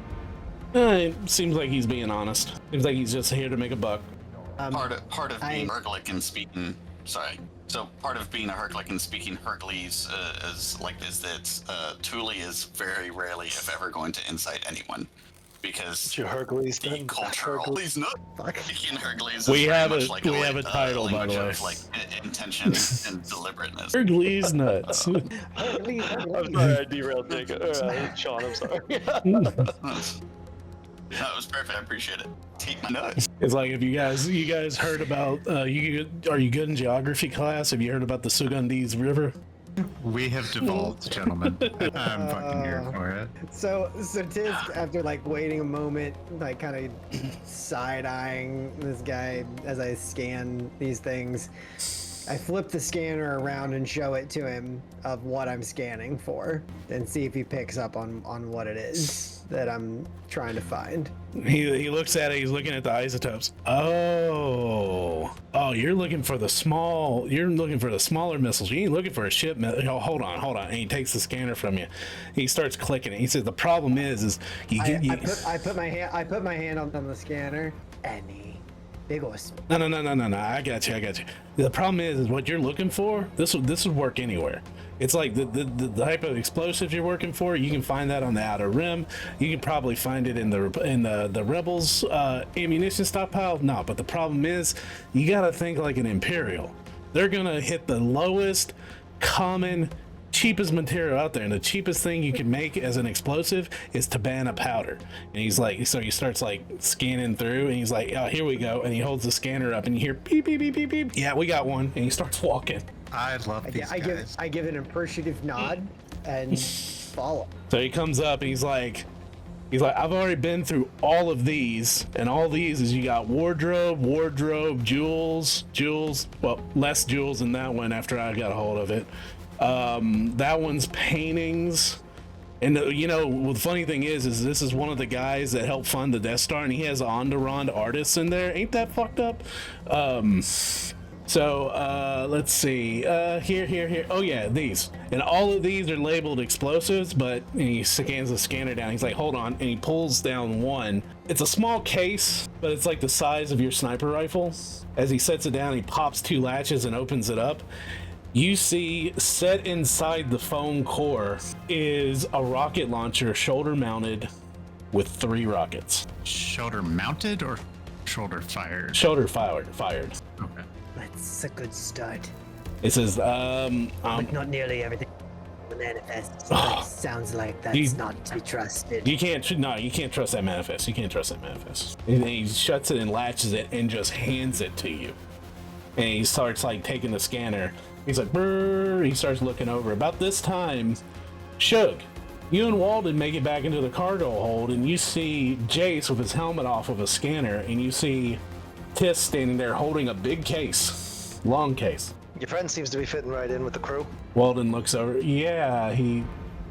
It seems like he's being honest. Seems like he's just here to make a buck. part of being I- Herculic and speaking. Sorry. So part of being a Herculic and speaking Hercules is that Thule is very rarely, if ever, going to incite anyone, because You Hercules. the then. cultural. Hercules. He's not. Fuck. Speaking Hercules. We is very have much a- like we have a title, by the language way. of, like intention and deliberateness. Hercules nuts. I'm sorry, I derailed Jacob. Sean, I'm sorry. That was perfect. I appreciate it. Take my nuts. It's like if you guys heard about are you good in geography class? Have you heard about the Sugandese River? We have devolved, gentlemen. I'm fucking here for it. So Tisk, after like waiting a moment, like kind of side-eyeing this guy as I scan these things, I flip the scanner around and show it to him of what I'm scanning for, and see if he picks up on what it is that I'm trying to find. He looks at it. He's looking at the isotopes. Oh, you're looking for the small. You're looking for the smaller missiles. You ain't looking for a ship. Oh, hold on. And he takes the scanner from you. He starts clicking it. He says the problem is you get. I put my hand on the scanner, any. Big ol' No. I got you. The problem is what you're looking for. This would work anywhere. It's like the type of explosives you're working for. You can find that on the outer rim. You can probably find it in the rebels ammunition stockpile. No, but the problem is you got to think like an imperial. They're gonna hit the lowest common, cheapest material out there, and the cheapest thing you can make as an explosive is Tabana powder. And he's like, so he starts like scanning through, and he's like, oh, here we go, and he holds the scanner up, and you hear beep beep beep beep beep. Yeah, we got one, and he starts walking. I love these guys. I give an appreciative nod and follow. So he comes up, and he's like, I've already been through all of these, and all these is you got wardrobe, jewels, well, less jewels than that one after I got a hold of it. That one's paintings. And the funny thing is this is one of the guys that helped fund the Death Star, and he has on-the-run artists in there. Ain't that fucked up? Let's see. Here. Oh yeah, these. And all of these are labeled explosives, but he scans the scanner down. He's like, hold on, and he pulls down one. It's a small case, but it's like the size of your sniper rifle. As he sets it down, he pops 2 latches and opens it up. You see, set inside the foam core is a rocket launcher, shoulder mounted, with 3 rockets. Shoulder mounted or shoulder fired? Shoulder fired. Okay. That's a good start. It says, But not nearly everything manifests. But sounds like that's not to be trusted. You can't trust that manifest. And then he shuts it and latches it and just hands it to you. And he starts like taking the scanner. He's like, brrr. He starts looking over. About this time, Shug, you and Walden make it back into the cargo hold, and you see Jace with his helmet off of a scanner, and you see Tis standing there holding a big case, long case. Your friend seems to be fitting right in with the crew. Walden looks over. Yeah,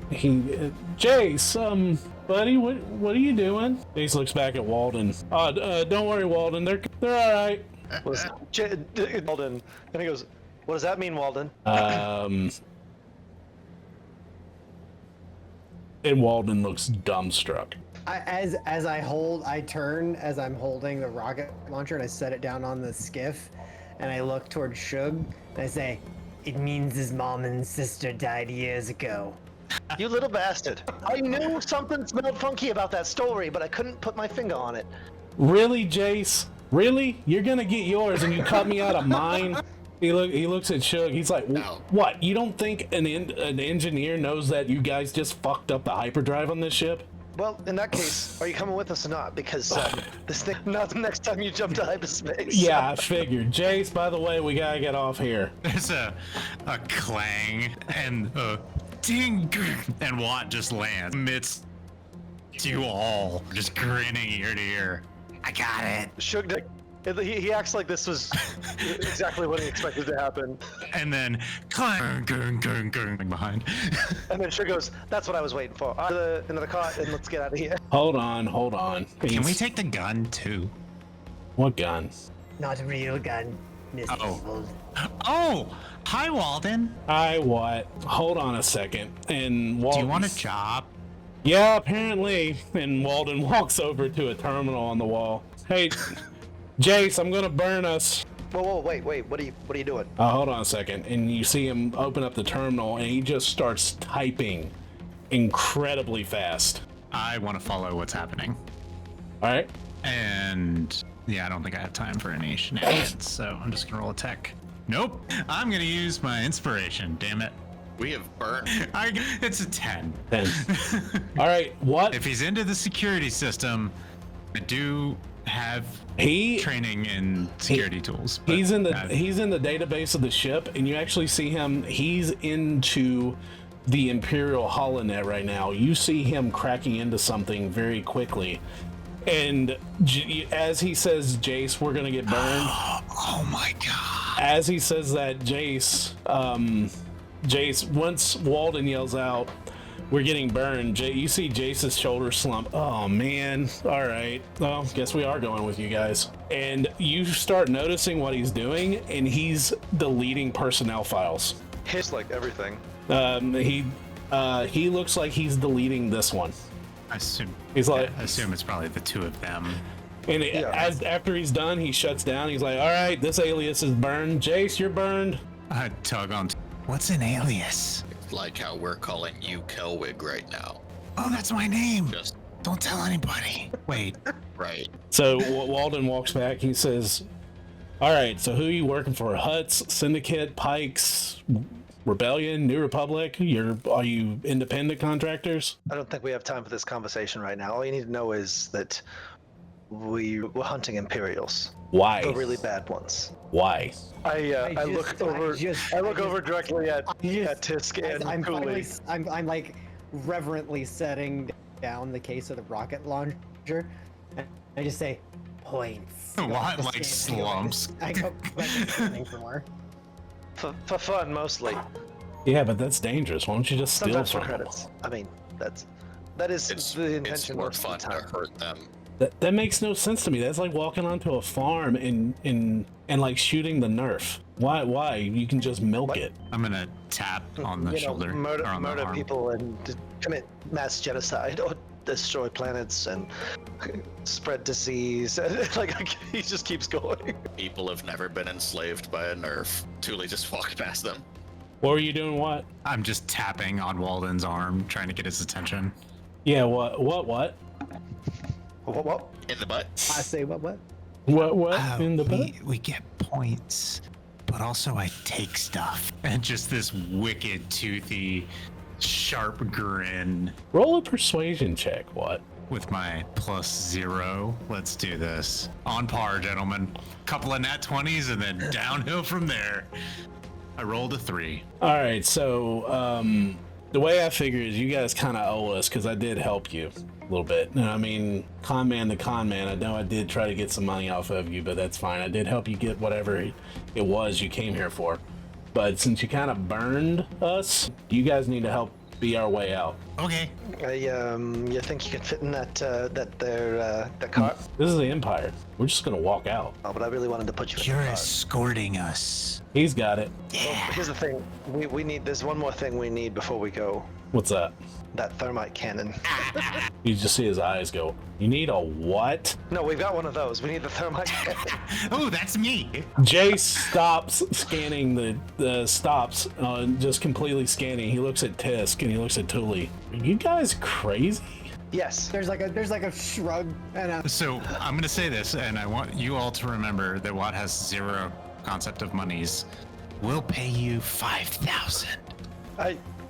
Jace, buddy, what are you doing? Jace looks back at Walden. Don't worry, Walden. They're all right. Walden, and he goes, "What does that mean, Walden?" And Walden looks dumbstruck. As I turn as I'm holding the rocket launcher, and I set it down on the skiff, and I look toward Shug, and I say, "It means his mom and sister died years ago." You little bastard. I knew something smelled funky about that story, but I couldn't put my finger on it. Really, Jace? Really? You're gonna get yours, and you cut me out of mine? He looks at Shug. He's like, No. "What? You don't think an engineer knows that you guys just fucked up the hyperdrive on this ship?" Well, in that case, are you coming with us or not? Because this thing, not the next time you jump to hyperspace. Yeah, I figured. Jace, by the way, we gotta get off here. There's a clang and a ding, and Watt just lands amidst you all, just grinning ear to ear. I got it. Shug, he acts like this was exactly what he expected to happen. And then clang, behind. And then Shug goes, "That's what I was waiting for. Into the cart, and let's get out of here." Hold on. Can we take the gun too? What gun? Not a real gun, Mr. Oh. Oh, hi Walden. What? Hold on a second. And Walden. Do you want a job? Yeah, apparently. And Walden walks over to a terminal on the wall. Hey, Jace, I'm gonna burn us. Whoa, wait. What are you doing? Hold on a second. And you see him open up the terminal, and he just starts typing incredibly fast. I want to follow what's happening. All right. And yeah, I don't think I have time for any shenanigans, so I'm just gonna roll a tech. Nope. I'm gonna use my inspiration. Damn it. We have burned. It's a 10. 10. All right. What? If he's into the security system, I do have training in security tools. But he's in the database of the ship, and you actually see him. He's into the Imperial holonet right now. You see him cracking into something very quickly, and as he says, "Jace, we're gonna get burned." Oh my god! As he says that, Jace, once Walden yells out, "We're getting burned," you see Jace's shoulder slump. Oh man. All right. Well, guess we are going with you guys. And you start noticing what he's doing, and he's deleting personnel files. Hits like everything. He looks like he's deleting this one. I assume He's like, I assume it's probably the two of them. And Yeah. after he's done, he shuts down. He's like, all right, this alias is burned. Jace, you're burned. I tug on. What's an alias? Like how we're calling you Kelwig right now. Oh, that's my name. Just Don't tell anybody. Wait. right. So Walden walks back. He says, all right, so who are you working for? Huts, Syndicate, Pikes, Rebellion, New Republic? Are you independent contractors? I don't think we have time for this conversation right now. All you need to know is that we're hunting Imperials. Why? The really bad ones. Why? I look over directly at Tisk and I'm Cooley. finally, I'm like reverently setting down the case of the rocket launcher. And I just say, points. What, Just like stand- I go back to- slumps? I go back to standing for more. For fun, mostly. Yeah, but that's dangerous. Why don't you just steal Sometimes for from them? credits. I mean, that is It's the intention. it's more most of fun the to time. hurt them. That makes no sense to me. That's like walking onto a farm and like shooting the Nerf. Why? You can just milk it. I'm gonna tap on the You know, shoulder murder, or on the murder arm. people and commit mass genocide or destroy planets and spread disease. Like he just keeps going. People have never been enslaved by a nerf. Thule just walked past them. What were you doing? What? I'm just tapping on Walden's arm, trying to get his attention. Yeah. What? What? In the butt. I say what? What? Oh, In the butt? we get points, but also I take stuff. And just this wicked, toothy, sharp grin Roll a persuasion check. What? with my +0. Let's do this. On par, gentlemen. Couple of nat 20s and then downhill from there. I rolled a 3. All right. So the way I figure is you guys kind of owe us because I did help you a little bit. And I mean, Conman the Conman. I know I did try to get some money off of you, but that's fine. I did help you get whatever it was you came here for. But since you kind of burned us, you guys need to help be our way out. Okay. You think you can fit in that cart? This is the Empire. We're just gonna walk out. Oh, but I really wanted to put you in You're the cart. escorting us. He's got it. Well, here's the thing. We need. There's one more thing we need before we go. What's that? That thermite cannon. You just see his eyes go. You need a what? No, we've got one of those. We need the thermite cannon. Oh, that's me. Jace stops scanning just completely scanning. He looks at Tisk and he looks at Thule. Are you guys crazy? Yes. There's like a shrug and a So I'm gonna say this, and I want you all to remember that Watt has 0 concept of monies. We'll pay you 5,000.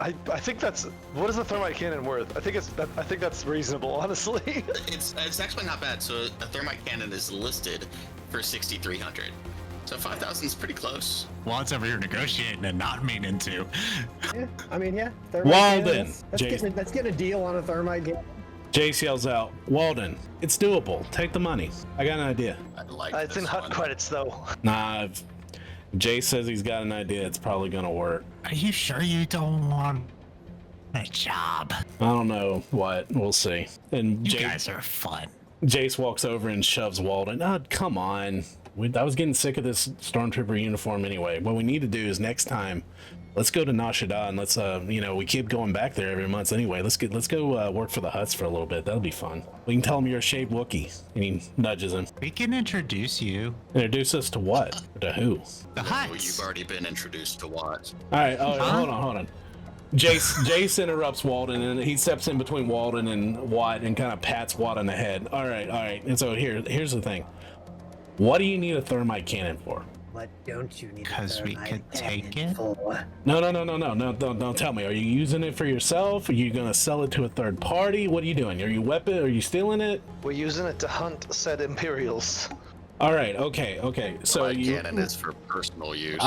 I think that's what is the thermite cannon worth? I think that's reasonable, honestly. It's actually not bad. So a thermite cannon is listed for 6,300. So 5,000 is pretty close. Watt's over here negotiating and not meaning to. yeah. I mean, yeah. Thermite Walden, cannon, That's Jason. let's get a deal on a thermite cannon. Jace yells out, Walden, it's doable. Take the money. I got an idea. I like It's in this hot one. credits though. Nah, if Jace says he's got an idea, it's probably gonna work. Are you sure you don't want a job? I don't know what. We'll see. And You guys are fun. Jace walks over and shoves Walden. Oh, come on. I was getting sick of this Stormtrooper uniform anyway. What we need to do is next time, let's go to Nashada and let's, we keep going back there every month anyway. Let's go work for the Huts for a little bit. That'll be fun. We can tell him you're a shaved Wookiee. And he nudges him. We can introduce you. Introduce us to what? To who? The Oh, Huts. you've already been introduced to Watt. All right. Oh, hold on. Jace interrupts Walden and he steps in between Walden and Watt and kind of pats Watt on the head. All right. And so here's the thing. What do you need a thermite cannon for? What don't you need? a 'Cause we thermite could take cannon it? for? No, don't tell me. Are you using it for yourself? Are you gonna sell it to a third party? What are you doing? Are you stealing it? We're using it to hunt said Imperials. All right, okay. So My you, cannon is for personal use.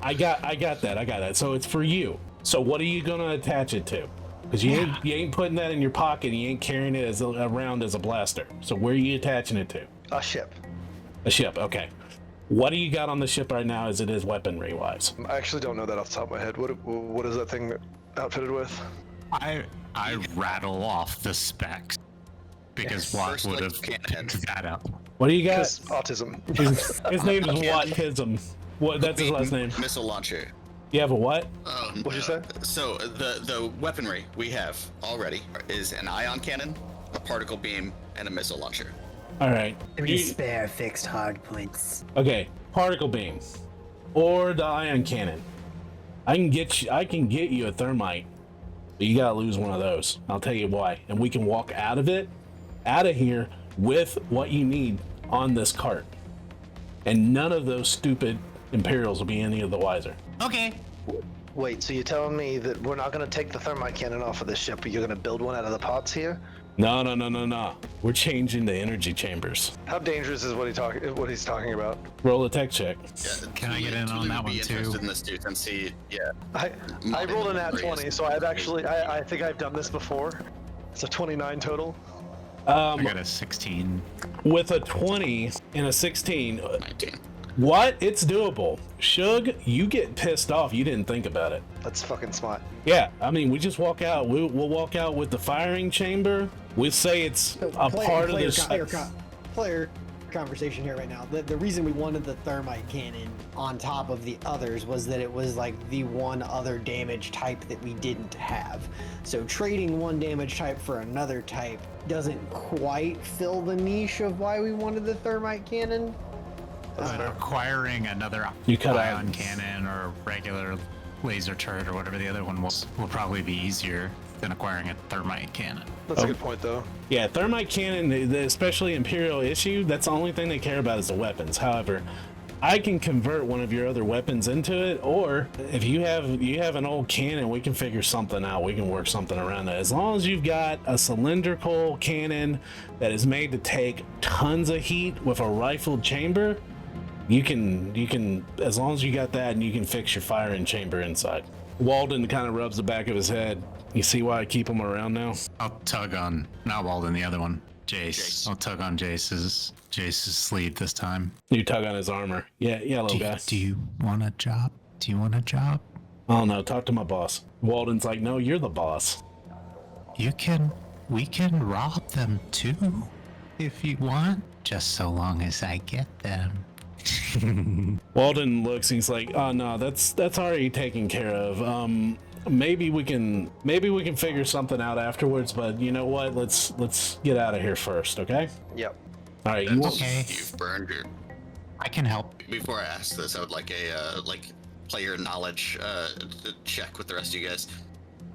I got that. So it's for you. So what are you gonna attach it to? Because you ain't putting that in your pocket. You ain't carrying it around as a blaster. So where are you attaching it to? A ship. A ship. Okay. What do you got on the ship right now as it is weaponry wise? I actually don't know that off the top of my head. What is that thing outfitted with? I rattle off the specs because Watt First, would like, have cannon. picked that up. What do you got? Because autism. His name is Watt Kism. What? That's his last name. Missile launcher. You have a what? What'd you say? So the weaponry we have already is an ion cannon, a particle beam, and a missile launcher. All right. 3 spare fixed hard points. Okay, particle beam or the ion cannon. I can get you a thermite, but you gotta lose one of those. I'll tell you why. And we can walk out of here with what you need on this cart. And none of those stupid Imperials will be any of the wiser. Okay. Wait, so you're telling me that we're not going to take the thermite cannon off of this ship, but you're going to build one out of the pods here? No. We're changing the energy chambers. How dangerous is what he's talking about? Roll a tech check. Yeah, Can I get in on that one too? In this too, and see, yeah. I rolled an at 20, so I think I've done this before. It's a 29 total. I got a 16. With a 20 and a 16. 19. What? It's doable. Shug, you get pissed off. You didn't think about it. That's fucking smart. Yeah, I mean, we just walk out. We'll walk out with the firing chamber. We say it's a part of this. Player conversation here right now. The reason we wanted the thermite cannon on top of the others was that it was like the one other damage type that we didn't have. So trading one damage type for another type doesn't quite fill the niche of why we wanted the thermite cannon. But acquiring another You cut ion out. cannon or regular laser turret or whatever the other one was will probably be easier than acquiring a thermite cannon. That's a good point, though. Yeah, thermite cannon, especially Imperial issue, that's the only thing they care about is the weapons. However, I can convert one of your other weapons into it, or if you have an old cannon, we can figure something out. We can work something around that. As long as you've got a cylindrical cannon that is made to take tons of heat with a rifled chamber, you can as long as you got that, and you can fix your firing chamber inside. Walden kind of rubs the back of his head. You see why I keep him around now? I'll tug on, not Walden, the other one, Jace. I'll tug on Jace's sleeve this time. You tug on his armor. Yeah, little guy. Do you want a job? Do you want a job? I don't know. Talk to my boss. Walden's like, no, you're the boss. We can rob them too, if you want, just so long as I get them. Walden looks. He's like, oh no, that's already taken care of. Maybe we can figure something out afterwards. But you know what? Let's get out of here first, okay? Yep. All right. Okay. You've burned your. I can help. Before I ask this, I would like a player knowledge check with the rest of you guys.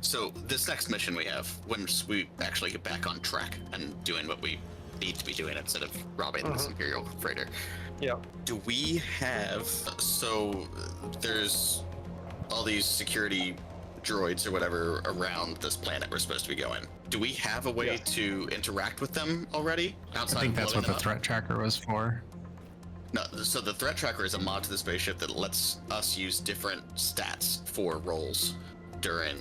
So this next mission we have, once we actually get back on track and doing what we need to be doing instead of robbing this Imperial freighter. Yeah. Do we have, so there's all these security droids or whatever around this planet we're supposed to be going. Do we have a way to interact with them already? Outside I think of that's what blowing the them up? threat tracker was for. No, so the threat tracker is a mod to the spaceship that lets us use different stats for rolls during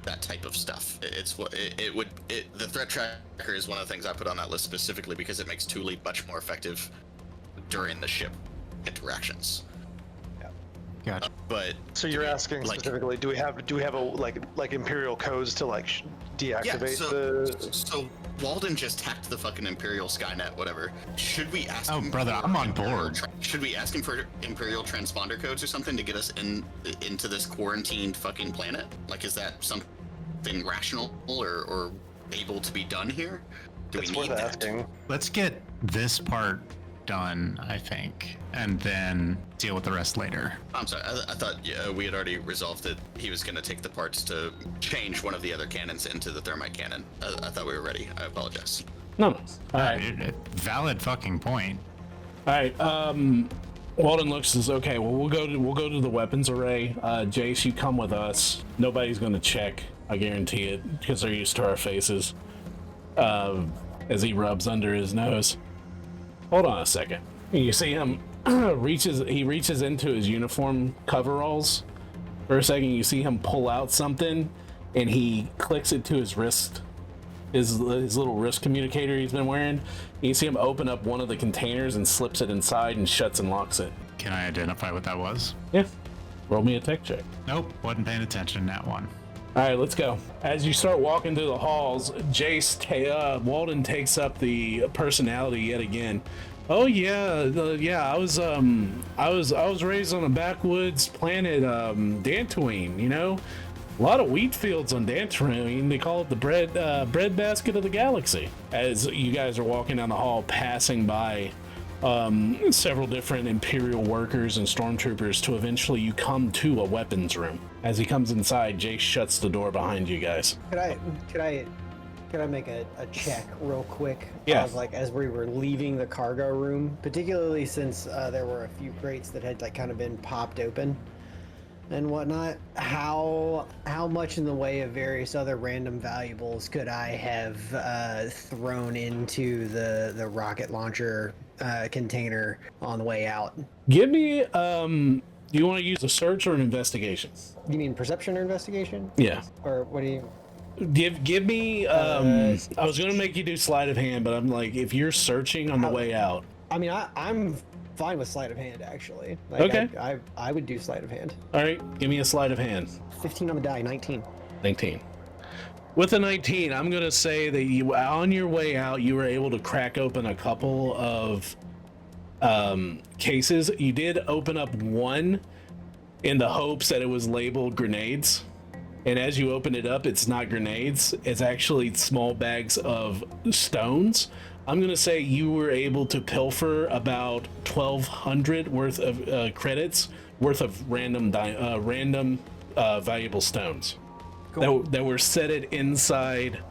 that type of stuff. It's what the threat tracker is one of the things I put on that list specifically because it makes Thule much more effective during the ship interactions. Gotcha. But So you're asking like- specifically, do we have a like Imperial codes to like deactivate so Walden just hacked the fucking Imperial Skynet, whatever. Should we ask Oh, him brother, for I'm on Imperial board. Should we ask him for Imperial transponder codes or something to get us into this quarantined fucking planet? Like, is that something rational or able to be done here? Do It's we worth need that? asking. Let's get this part done, I think, and then deal with the rest later. I'm sorry, I thought we had already resolved that he was going to take the parts to change one of the other cannons into the thermite cannon. I thought we were ready. I apologize. No. All right. Valid fucking point. All right. Walden looks as okay. Well, we'll go to the weapons array. Jace, you come with us. Nobody's going to check. I guarantee it, because they're used to our faces. As he rubs under his nose. Hold on a second. You see him reaches into his uniform coveralls. For a second, you see him pull out something, and he clicks it to his wrist. His little wrist communicator he's been wearing. You see him open up one of the containers and slips it inside and shuts and locks it. Can I identify what that was? Yeah. Roll me a tech check. Nope, wasn't paying attention that one. All right, let's go. As you start walking through the halls, Walden takes up the personality yet again. Oh yeah, I was raised on a backwoods planet, Dantooine. You know, A lot of wheat fields on Dantooine. They call it the bread basket of the galaxy. As you guys are walking down the hall, passing by several different Imperial workers and stormtroopers, to eventually you come to a weapons room. As he comes inside, Jace shuts the door behind you guys. Could I make a check real quick? Yeah. Of, like, as we were leaving the cargo room, particularly since there were a few crates that had like kind of been popped open and whatnot. How much in the way of various other random valuables could I have thrown into the rocket launcher container on the way out? Give me, do you want to use a search or an investigation? You mean perception or investigation? Yeah. Or what do you? Give me, I was going to make you do sleight of hand, but I'm like, if you're searching on the way out. I mean, I'm fine with sleight of hand, actually. Like, Okay. I would do sleight of hand. All right, give me a sleight of hand. 15 on the die, 19. 19. With a 19, I'm going to say that you, on your way out, you were able to crack open a couple of cases. You did open up one in the hopes that it was labeled grenades. And as you open it up, it's not grenades. It's actually small bags of stones. I'm going to say you were able to pilfer about 1,200 worth of credits worth of random valuable stones. Cool. That were set it inside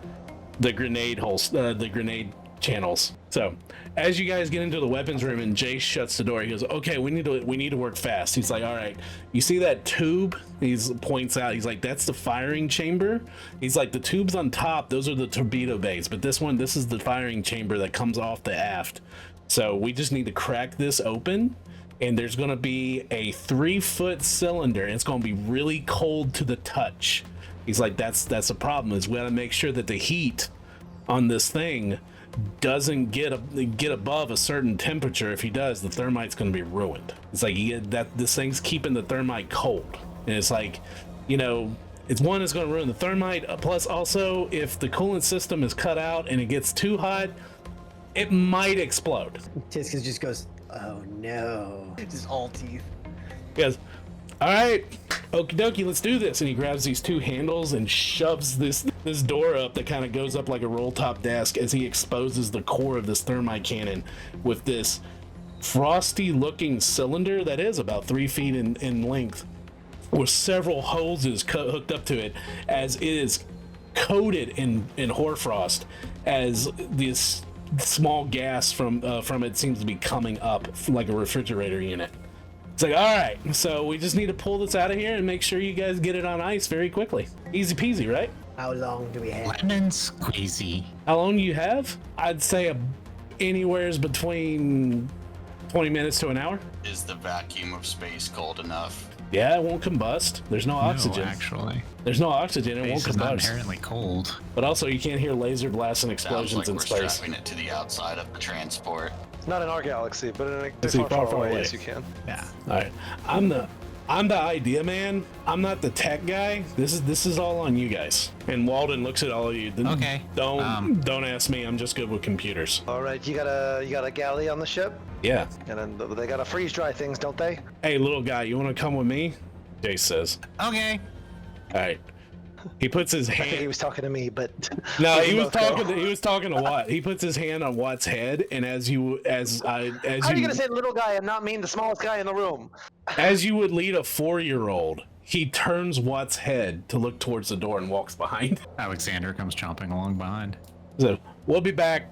the grenade holes, the grenade channels. So as you guys get into the weapons room and Jace shuts the door, he goes, okay, we need to work fast. He's like, all right, you see that tube? He points out, he's like, that's the firing chamber. He's like, the tubes on top, those are the torpedo bays, but this is the firing chamber that comes off the aft. So we just need to crack this open, and there's going to be a 3-foot cylinder, and it's going to be really cold to the touch. He's like, that's the problem, is we got to make sure that the heat on this thing doesn't get above a certain temperature. If he does, the thermite's going to be ruined. It's like this thing's keeping the thermite cold, and it's like, it's going to ruin the thermite. Plus, also, if the coolant system is cut out and it gets too hot, it might explode. Tiskus just goes, oh no. Just all teeth. He goes, all right, okie dokie, let's do this. And he grabs these two handles and shoves this door up that kind of goes up like a roll top desk as he exposes the core of this thermite cannon with this frosty looking cylinder that is about 3 feet in length, with several hoses hooked up to it, as it is coated in hoarfrost, as this small gas from it seems to be coming up like a refrigerator unit. It's like, all right, so we just need to pull this out of here and make sure you guys get it on ice very quickly. Easy peasy, right? How long do we have? Lemon squeezy. How long do you have? I'd say anywhere's between 20 minutes to an hour. Is the vacuum of space cold enough? Yeah, it won't combust. There's no oxygen. No, actually. There's no oxygen. It won't Space is not combust. inherently cold. But also, you can't hear laser blasts and Sounds explosions like in we're space. strapping it to the outside of the transport. Not in our galaxy, but in Is a he far, far far away, away? yes, you can. Yeah. All right, I'm the idea man. I'm not the tech guy. This is all on you guys. And Walden looks at all of you. Okay. Don't ask me. I'm just good with computers. All right, you got a galley on the ship, Yeah. and then they got to freeze dry things, don't they? Hey, little guy, you want to come with me? Jace says. Okay. All right. He puts his I think he hand. was talking to me, but No, we he was both go. talking. He was talking to Watt. He puts his hand on Watt's head, and as you How are you gonna say little guy and not mean the smallest guy in the room? as you would lead a 4-year-old, he turns Watt's head to look towards the door and walks behind. Alexander comes chomping along behind. So we'll be back.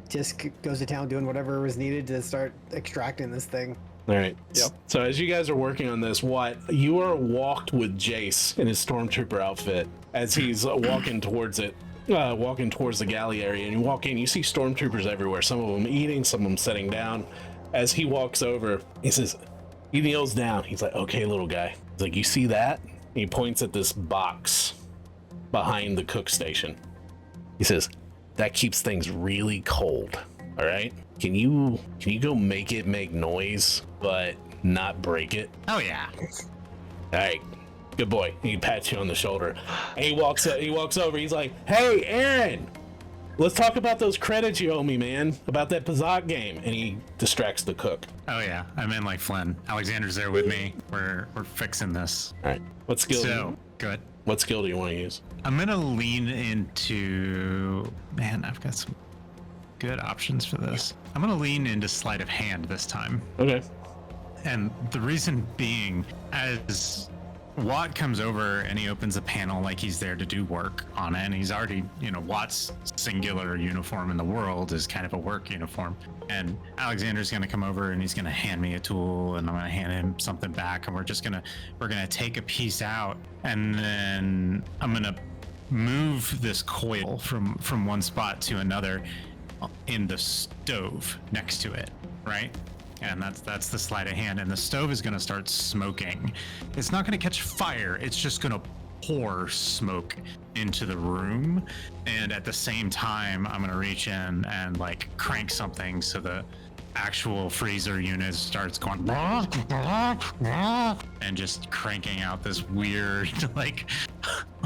Tisk goes to town doing whatever was needed to start extracting this thing. All right. Yep. So as you guys are working on this, you are walked with Jace in his stormtrooper outfit as he's walking towards it, walking towards the galley area. And you walk in, you see stormtroopers everywhere. Some of them eating, some of them sitting down. As he walks over, he kneels down. He's like, "Okay, little guy." He's like, "You see that?" And he points at this box behind the cook station. He says, "That keeps things really cold. All right. Can you go make it make noise, but not break it?" Oh yeah. All right, good boy. He pats you on the shoulder. And he walks over. He's like, "Hey, Aaron, let's talk about those credits you owe me, man. About that Pazak game." And he distracts the cook. Oh yeah. I'm in like Flynn. Alexander's there with me. We're fixing this. All right, what skills? So good. What skill do you want to use? I'm gonna lean into. Man, I've got some good options for this. I'm gonna lean into sleight of hand this time. Okay. And the reason being, as Watt comes over and he opens a panel like he's there to do work on it, and he's already, Watt's singular uniform in the world is kind of a work uniform. And Alexander's gonna come over and he's gonna hand me a tool, and I'm gonna hand him something back, and we're gonna take a piece out, and then I'm gonna move this coil from one spot to another in the stove next to it, right? And that's the sleight of hand, and the stove is gonna start smoking. It's not gonna catch fire, it's just gonna pour smoke into the room. And at the same time, I'm gonna reach in and like crank something so the actual freezer unit starts going and just cranking out this weird, like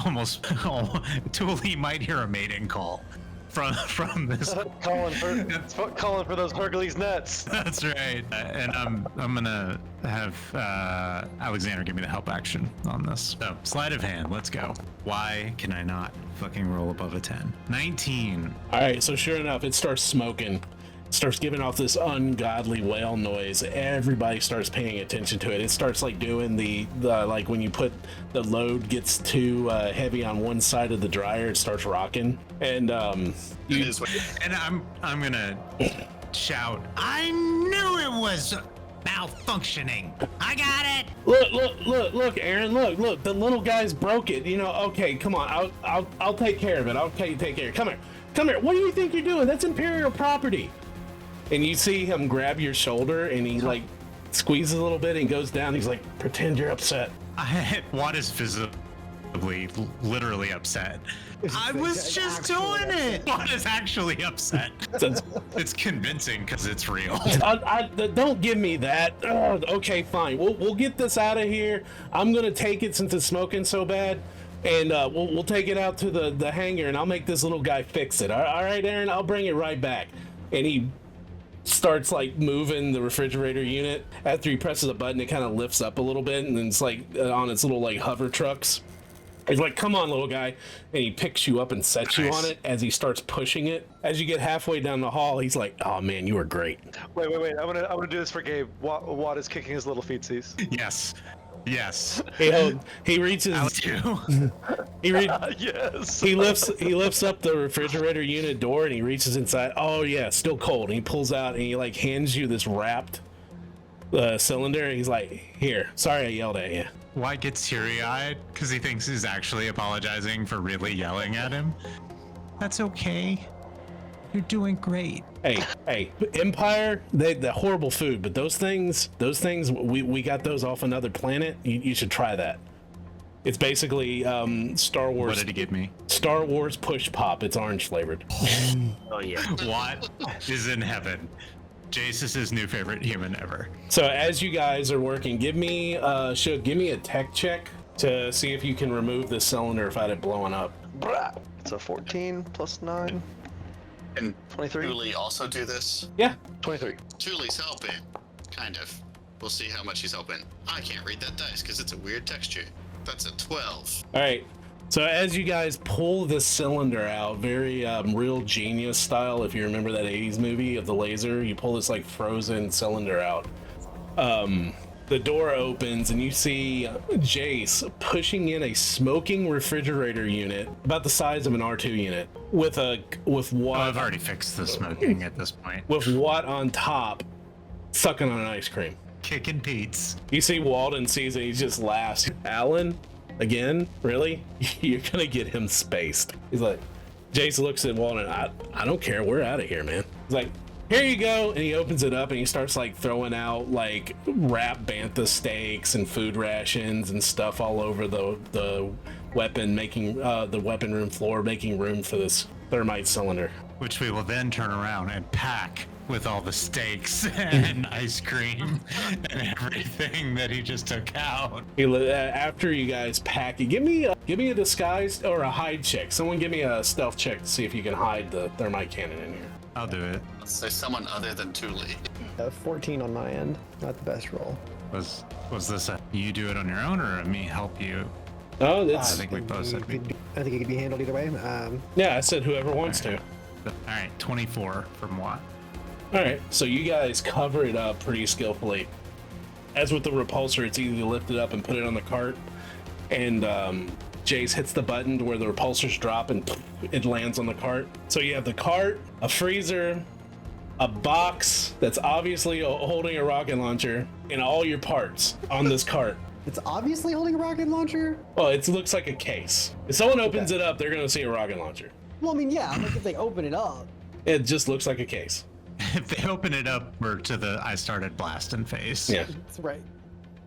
almost Thule might hear a mating call from this. calling for those Hercules nets. That's right. And I'm gonna have Alexander give me the help action on this. So sleight of hand, let's go. Why can I not fucking roll above a 10? 19. All right, so sure enough, it starts smoking, starts giving off this ungodly wail noise. Everybody starts paying attention to it. It starts like doing the like when you put the load gets too heavy on one side of the dryer, it starts rocking. And and I'm gonna shout, I knew it was malfunctioning. I got it. Look, Aaron, look, the little guy's broke it. Okay, come on, I'll take care of it. I'll take care of it. Come here. What do you think you're doing? That's Imperial property. And you see him grab your shoulder, and he like squeezes a little bit and goes down. He's like, pretend you're upset. Watt is visibly, literally upset. I was just doing it. Watt is actually upset. It's convincing because it's real. Don't give me that. Okay, fine. We'll get this out of here. I'm gonna take it since it's smoking so bad, and we'll take it out to the hangar, and I'll make this little guy fix it. All right, Aaron, I'll bring it right back. And he starts like moving the refrigerator unit. After he presses a button, it kind of lifts up a little bit, and then it's like on its little like hover trucks. He's like, come on, little guy. And he picks you up and sets you on it as he starts pushing it. As you get halfway down the hall, he's like, oh man, you were great. Wait. I'm gonna do this for Gabe. Watt is kicking his little feetsies. Yes. He reaches. Yes. He lifts up the refrigerator unit door, and he reaches inside. Oh yeah, still cold. And he pulls out and he like hands you this wrapped cylinder. And he's like, here. Sorry I yelled at you. Watt gets teary-eyed because he thinks he's actually apologizing for really yelling at him. That's okay. You're doing great. Hey, Empire, the horrible food, but those things, we got those off another planet. You should try that. It's basically Star Wars. What did he give me? Star Wars push pop. It's orange flavored. Oh yeah. Watt is in heaven. Jace is his new favorite human ever. So as you guys are working, give me a tech check to see if you can remove this cylinder if I had it blowing up. It's a 14 plus 9. And 23. Thule also do this? Yeah. 23. Thule's helping. Kind of. We'll see how much he's helping. I can't read that dice because it's a weird texture. That's a 12. All right. So as you guys pull this cylinder out, very Real Genius style, if you remember that 80s movie of the laser, you pull this like frozen cylinder out. The door opens and you see Jace pushing in a smoking refrigerator unit about the size of an R2 unit with Watt. Oh, I've already fixed the smoking at this point. With Watt on top, sucking on an ice cream. Kicking Pete's. You see Walden sees it, he just laughs. Alan? Again? Really? You're gonna get him spaced. He's like, Jace looks at Walden, I don't care, we're out of here, man. He's like, here you go. And he opens it up and he starts like throwing out like wrapped bantha steaks and food rations and stuff all over the weapon, making the weapon room floor, making room for this thermite cylinder. Which we will then turn around and pack with all the steaks and ice cream and everything that he just took out. After you guys pack it, give me a disguise or a hide check. Someone give me a stealth check to see if you can hide the thermite cannon in here. I'll do it. Let's say someone other than Thule. 14 on my end. Not the best roll. Was this a you do it on your own or a me help you? Oh, I it's think we both said we. I think it could be handled either way. yeah. I said whoever wants to. All right, 24 from Watt. All right, so you guys cover it up pretty skillfully. As with the repulsor, it's easy to lift it up and put it on the cart, and Jace hits the button to where the repulsors drop and it lands on the cart. So you have the cart, a freezer, a box that's obviously holding a rocket launcher, and all your parts on this cart. It's obviously holding a rocket launcher. Well, it looks like a case. If someone opens it up, they're going to see a rocket launcher. Well, I mean, yeah, like if they open it up. It just looks like a case. If they open it up, we're to the I started blasting phase. Yeah. That's right.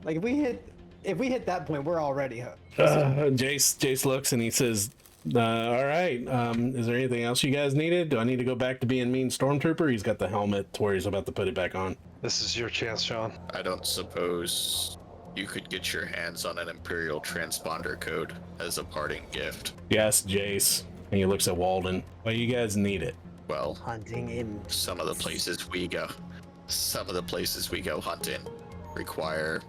Like if we hit that point, we're already hooked. Jace looks and he says, all right, is there anything else you guys needed? Do I need to go back to being mean stormtrooper? He's got the helmet to where he's about to put it back on. This is your chance, Sean. I don't suppose you could get your hands on an imperial transponder code as a parting gift. Yes, Jace. And he looks at Walden. Well, you guys need it. Well, Hunting in. some of the places we go hunting require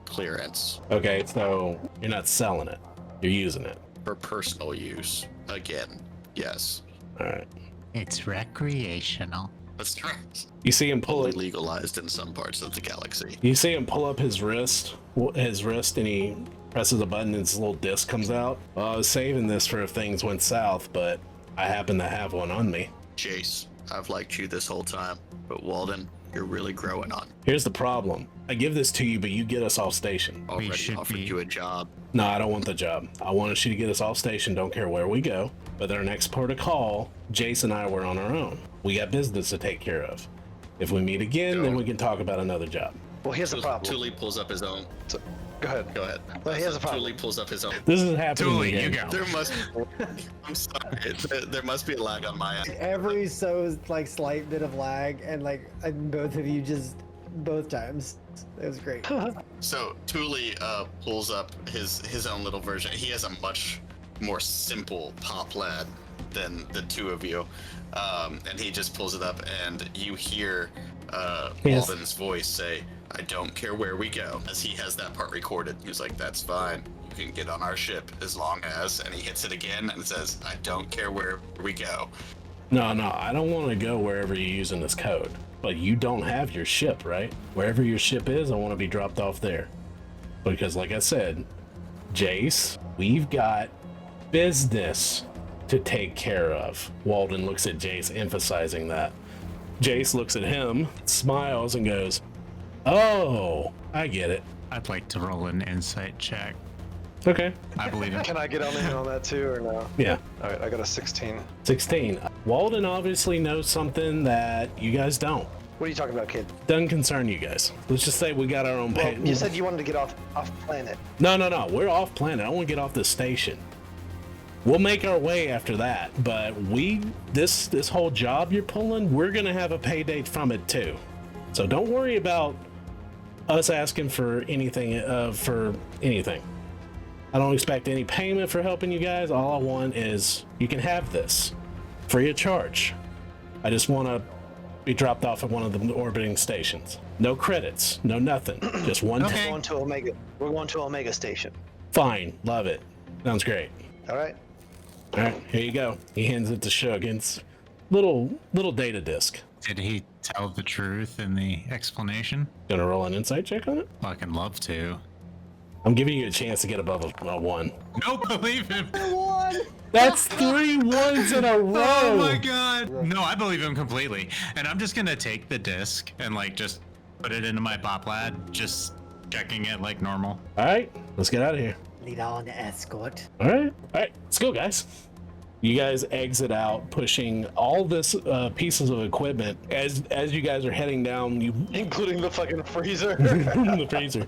clearance Okay, so you're not selling it. You're using it. for personal use. Again, yes. All right. It's recreational. That's right. You see him pull Fully it. legalized in some parts of the galaxy. You see him pull up his wrist, and he presses a button and his little disc comes out. Well, I was saving this for if things went south, but I happen to have one on me. Jace, I've liked you this whole time, but Walden, you're really growing on. Here's the problem. I give this to you, but you get us off station. Already should offered be- you a job. No, I don't want the job. I want you to get us off station, don't care where we go. But our next port of call, Jace and I were on our own. We got business to take care of. If we meet again, then we can talk about another job. Well, here's the problem. Thule pulls up his own. Go ahead. Go ahead. Well, here's the problem. Thule pulls up his own. This is happening Thule, again. you go. There must. I'm sorry. There must be a lag on my end. Every so like slight bit of lag, and both of you just both times. It was great. So Thule pulls up his own little version. He has a much more simple pop lad than the two of you, and he just pulls it up, and you hear Yes. Walden's voice say, "I don't care where we go," as he has that part recorded. He's like, "That's fine. You can get on our ship as long as," and he hits it again and says, "I don't care where we go." No, I don't want to go wherever you're using this code. But you don't have your ship, right? Wherever your ship is, I want to be dropped off there. Because like I said, Jace, we've got business to take care of. Walden looks at Jace, emphasizing that. Jace looks at him, smiles, and goes, "Oh, I get it." I'd like to roll an insight check. Okay. I believe it. Can I get on in on that too, or no? Yeah. All right, I got a 16. 16. Walden obviously knows something that you guys don't. What are you talking about, kid? Doesn't concern you guys. Let's just say we got our own Well, pay. you said you wanted to get off planet. No. We're off planet. I want to get off this station. We'll make our way after that, but this whole job you're pulling, we're gonna have a pay date from it too. So don't worry about us asking for anything. I don't expect any payment for helping you guys. All I want is you can have this free of charge. I just want to be dropped off at one of the orbiting stations. No credits, no nothing. Just one. Okay. We're going to Omega Station. Fine, love it. Sounds great. All right. All right, here you go. He hands it to Shug. It's little data disk. Did he tell the truth in the explanation? Gonna roll an insight check on it. Fucking love to. I'm giving you a chance to get above a 1. Nope, believe him. That's 3 1s in a row. Oh my god. No, I believe him completely. And I'm just gonna take the disc and just put it into my pop lad, just checking it like normal. All right, let's get out of here. Lead on, escort. All right, let's go, guys. You guys exit out, pushing all this pieces of equipment. As you guys are heading down, you Including the fucking freezer. the freezer.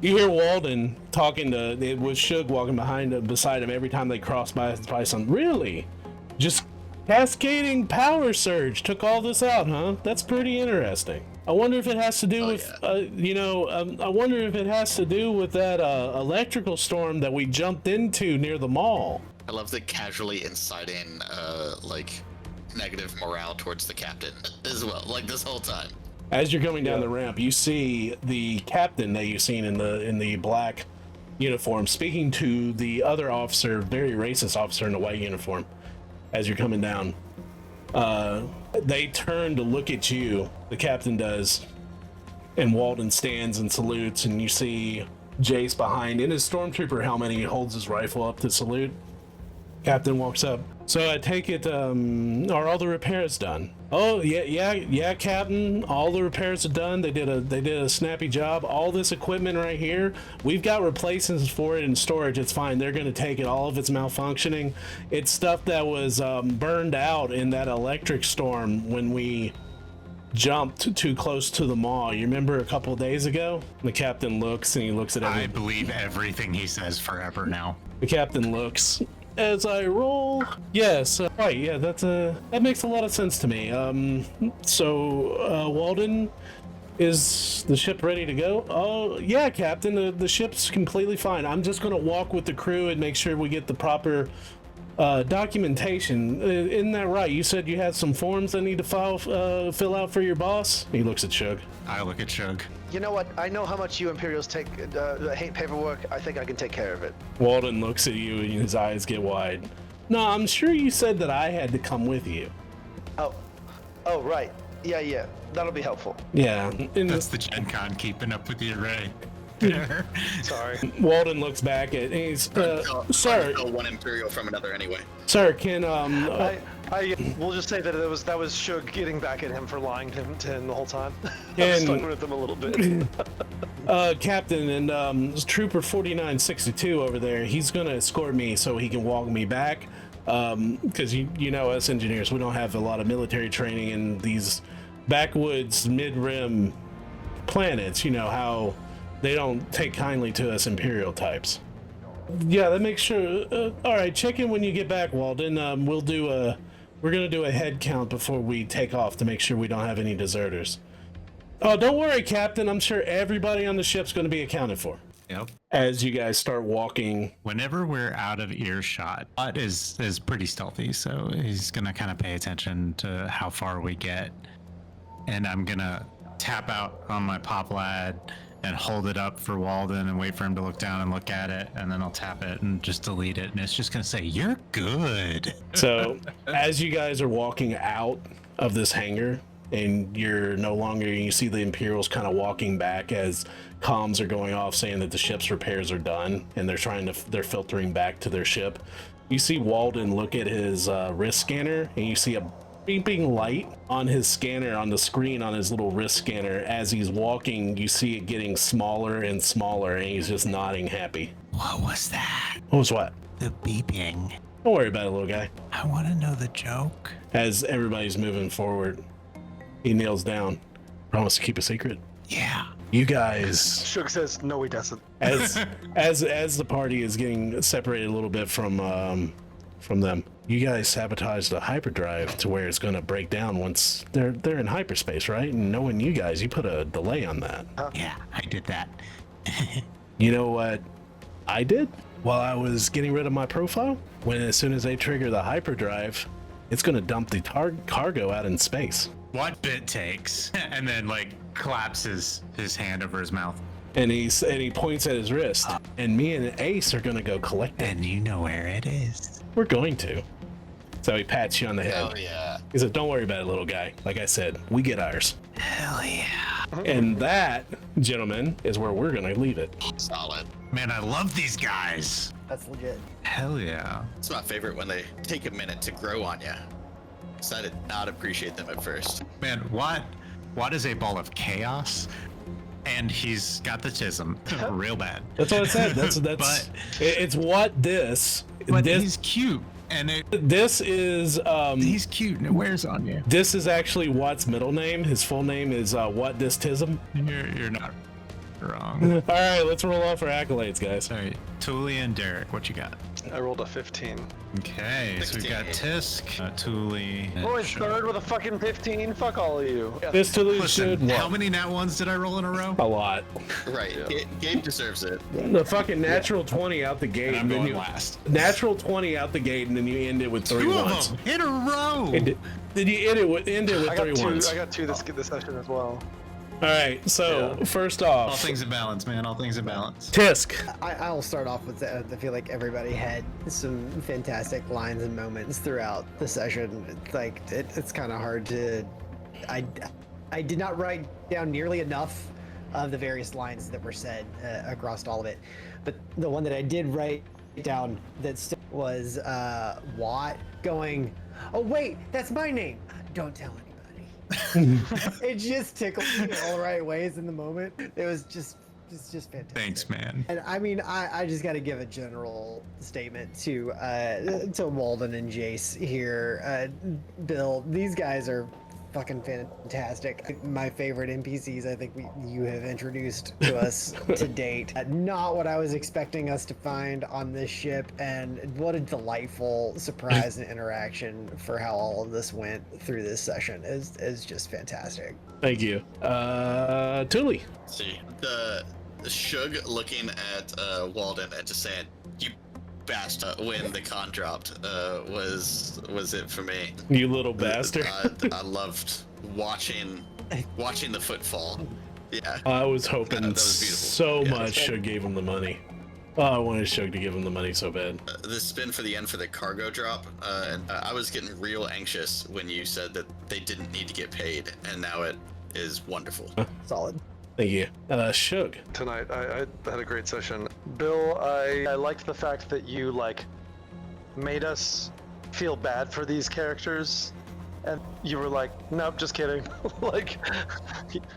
You hear Walden talking with Shug walking beside him every time they cross by something. Really? Just cascading power surge took all this out, huh? That's pretty interesting. I wonder if it has to do with, I wonder if it has to do with that electrical storm that we jumped into near the mall. I love the casually inciting, negative morale towards the captain as well, this whole time. As you're coming down the ramp, you see the captain that you've seen in the black, uniform, speaking to the other officer, very racist officer in a white uniform, as you're coming down. They turn to look at you, the captain does, and Walden stands and salutes, and you see Jace behind in his stormtrooper helmet. He holds his rifle up to salute. Captain walks up. So I take it, are all the repairs done? Oh yeah, Captain. All the repairs are done. They did a snappy job. All this equipment right here, we've got replacements for it in storage. It's fine. They're gonna take it. All of it's malfunctioning. It's stuff that was burned out in that electric storm when we jumped too close to the mall. You remember a couple of days ago? The captain looks and he looks at everything. I believe everything he says forever now. The captain looks. As I roll, yes, right, yeah, that makes a lot of sense to me. Walden, is the ship ready to go? Oh, yeah, Captain, the ship's completely fine. I'm just gonna walk with the crew and make sure we get the proper documentation. Isn't that right? You said you had some forms I need to fill out for your boss? He looks at Shug. I look at Shug. You know what? I know how much you Imperials hate paperwork. I think I can take care of it. Walden looks at you and his eyes get wide. No, I'm sure you said that I had to come with you. Oh, right. Yeah. That'll be helpful. Yeah. That's the Gen Con keeping up with the array. Sorry. Walden looks back at he's sir. One Imperial from another anyway. Sir, can We'll just say that that was Shug getting back at him for lying to him the whole time. I And- was stuck with him a little bit. Captain and Trooper 4962 over there, he's gonna escort me so he can walk me back. Because you know us engineers, we don't have a lot of military training in these backwoods mid-rim planets. You know how they don't take kindly to us Imperial types. Yeah, that makes sure. All right, check in when you get back, Walden. We're gonna do a head count before we take off to make sure we don't have any deserters. Oh, don't worry, Captain. I'm sure everybody on the ship's gonna be accounted for. Yep. As you guys start walking, Whenever we're out of earshot, Bud is pretty stealthy, so he's gonna kind of pay attention to how far we get, and I'm gonna tap out on my pop lad and hold it up for Walden and wait for him to look down and look at it, and then I'll tap it and just delete it, and it's just gonna say, "You're good." so as you guys are walking out of this hangar, and you're no longer, you see the Imperials kind of walking back as comms are going off saying that the ship's repairs are done, and they're filtering back to their ship. You see Walden look at his wrist scanner, and you see a beeping light on his scanner, on the screen on his little wrist scanner. As he's walking, you see it getting smaller and smaller, and he's just nodding happy. What was that? What was what? The beeping. Don't worry about it, little guy. I want to know the joke. As everybody's moving forward, he kneels down. Promise to keep a secret. Yeah. You guys, Shug says, no, he doesn't. as the party is getting separated a little bit from them, you guys sabotage the hyperdrive to where it's going to break down once they're in hyperspace, right? And knowing you guys, you put a delay on that. Yeah, I did that. You know what I did while I was getting rid of my profile? As soon as they trigger the hyperdrive, it's going to dump the cargo out in space. What bit takes? And then claps his hand over his mouth. And he points at his wrist. And me and Ace are going to go collect it. And you know where it is. We're going to. So he pats you on the head. Hell yeah. He said, "Don't worry about it, little guy. Like I said, we get ours." Hell yeah. And that, gentlemen, is where we're going to leave it. Solid. Man, I love these guys. That's legit. Hell yeah. It's my favorite when they take a minute to grow on you. So I did not appreciate them at first. Man, what is a ball of chaos? And he's got the chism real bad. That's what I said. That's But- it's what this. But this he's cute. And this is he's cute and it wears on you. this is actually Watt's middle name. His full name is What Distism. You're not wrong. All right, let's roll off our accolades, guys. All right, Thule and Derek, what you got? I rolled a 15. Okay, so we got 16. Tisk, Thule, and Boys, Shug. third with a fucking 15. Fuck all of you. This to lose Listen, should how what? many nat ones did I roll in a row? A lot. Right. Yeah. Gabe deserves it. The fucking natural 20 out the gate, And I'm and then going you last. natural 20 out the gate, and then you end it with 3 Two of ones. them in a row. Then you end it with I 3 got two. ones. I got two this session as well. All right, so first off, All things in balance, man. All things in balance. Tisk. I'll start off with that. I feel like everybody had some fantastic lines and moments throughout the session. It's kind of hard to. I did not write down nearly enough of the various lines that were said across all of it, but the one that I did write down that was Watt going, "Oh wait, that's my name. Don't tell anybody." It just tickled me in all the right ways in the moment. It was just fantastic. Thanks, man. And I mean, I just got to give a general statement to Walden and Jace here. Bill, these guys are fucking fantastic. My favorite NPCs I think you have introduced to us to date. Not what I was expecting us to find on this ship, and what a delightful surprise and interaction for how all of this went through this session is just fantastic. Thank you. Tuli. See, the Shug looking at Walden and just saying, "You bastard," when the con dropped was it for me. You little bastard. I loved watching the footfall. Yeah. I was hoping that was beautiful. so Yeah. much Shug gave him the money. Oh, I wanted Shug to give him the money so bad. The spin for the end for the cargo drop, and I was getting real anxious when you said that they didn't need to get paid, and now it is wonderful. Solid. Thank you. Shug. Tonight, I had a great session. Bill, I liked the fact that you made us feel bad for these characters, and you were like, "Nope, just kidding."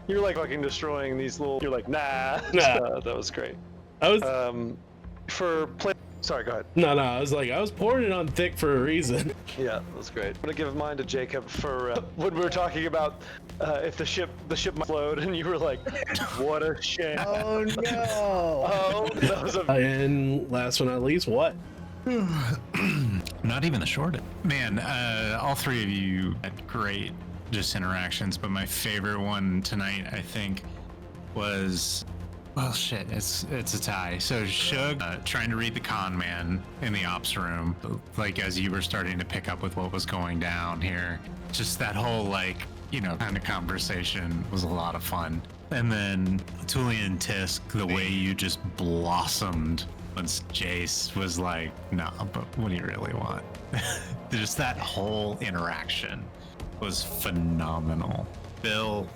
You were fucking destroying these little. You're like, "Nah." That was great. I was Sorry, go ahead. no. I was pouring it on thick for a reason. Yeah, that was great. I'm gonna give mine to Jacob for when we were talking about if the ship might float, and you were like, "What a shame." Oh no. Oh, that was a And last but not least, what? Not even the short. Man, all three of you had great just interactions, but my favorite one tonight, I think, was, well, shit, it's a tie. So Shug trying to read the con man in the ops room, as you were starting to pick up with what was going down here. Just that whole kind of conversation was a lot of fun. And then Tuli and Tisk, the way you just blossomed once Jace was like, "Nah, but what do you really want?" Just that whole interaction was phenomenal. Bill,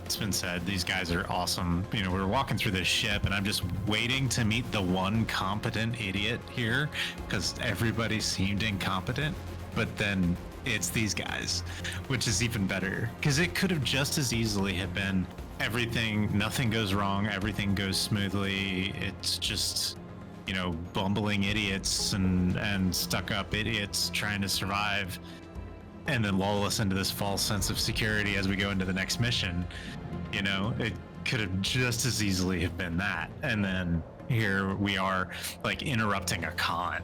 it's been said, these guys are awesome. We're walking through this ship and I'm just waiting to meet the one competent idiot here, because everybody seemed incompetent, but then it's these guys, which is even better, because it could have just as easily have been nothing goes wrong, everything goes smoothly. It's just, bumbling idiots and stuck up idiots trying to survive and then lull us into this false sense of security as we go into the next mission. It could have just as easily have been that. And then here we are, interrupting a con,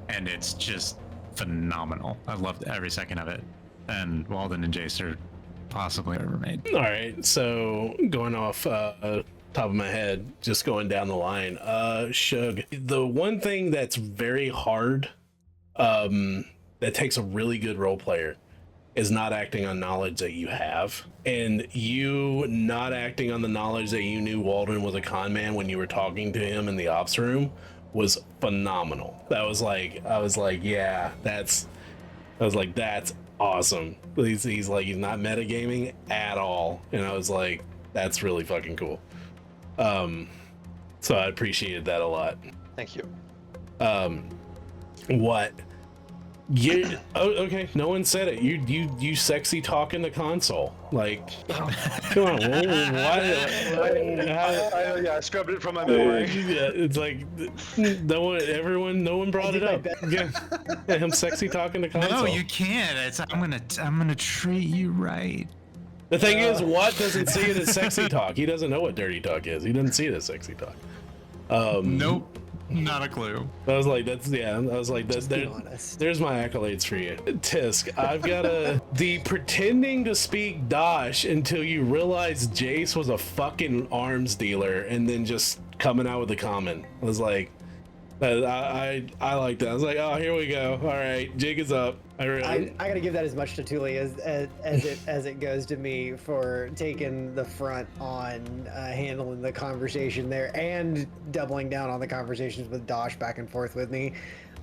and it's just phenomenal. I loved every second of it. And Walden and Jace are possibly ever made. All right, so going off top of my head, just going down the line, Shug, the one thing that's very hard, that takes a really good role player, is not acting on knowledge that you have. And you not acting on the knowledge that you knew Walden was a con man when you were talking to him in the ops room was phenomenal. I was like, yeah, that's awesome. He's not metagaming at all. And I was like, that's really fucking cool. So I appreciated that a lot. Thank you. What? Yeah. Oh, okay. No one said it. You sexy talking the console. Come on. I scrubbed it from my memory. Yeah, it's no one brought it up. Yeah, I'm sexy talking the console. No, you can't. I'm gonna treat you right. The thing is, Watt doesn't see it as sexy talk. He doesn't know what dirty talk is. He doesn't see it as sexy talk. Nope. Not a clue. I was like, there's my accolades for you. Tisk, I've got the pretending to speak Dosh until you realize Jace was a fucking arms dealer and then just coming out with the comment. I was like, I like that. I was like, oh, here we go. All right, jig is up. I gotta give that as much to Thule as it goes to me for taking the front on handling the conversation there and doubling down on the conversations with Dosh back and forth with me.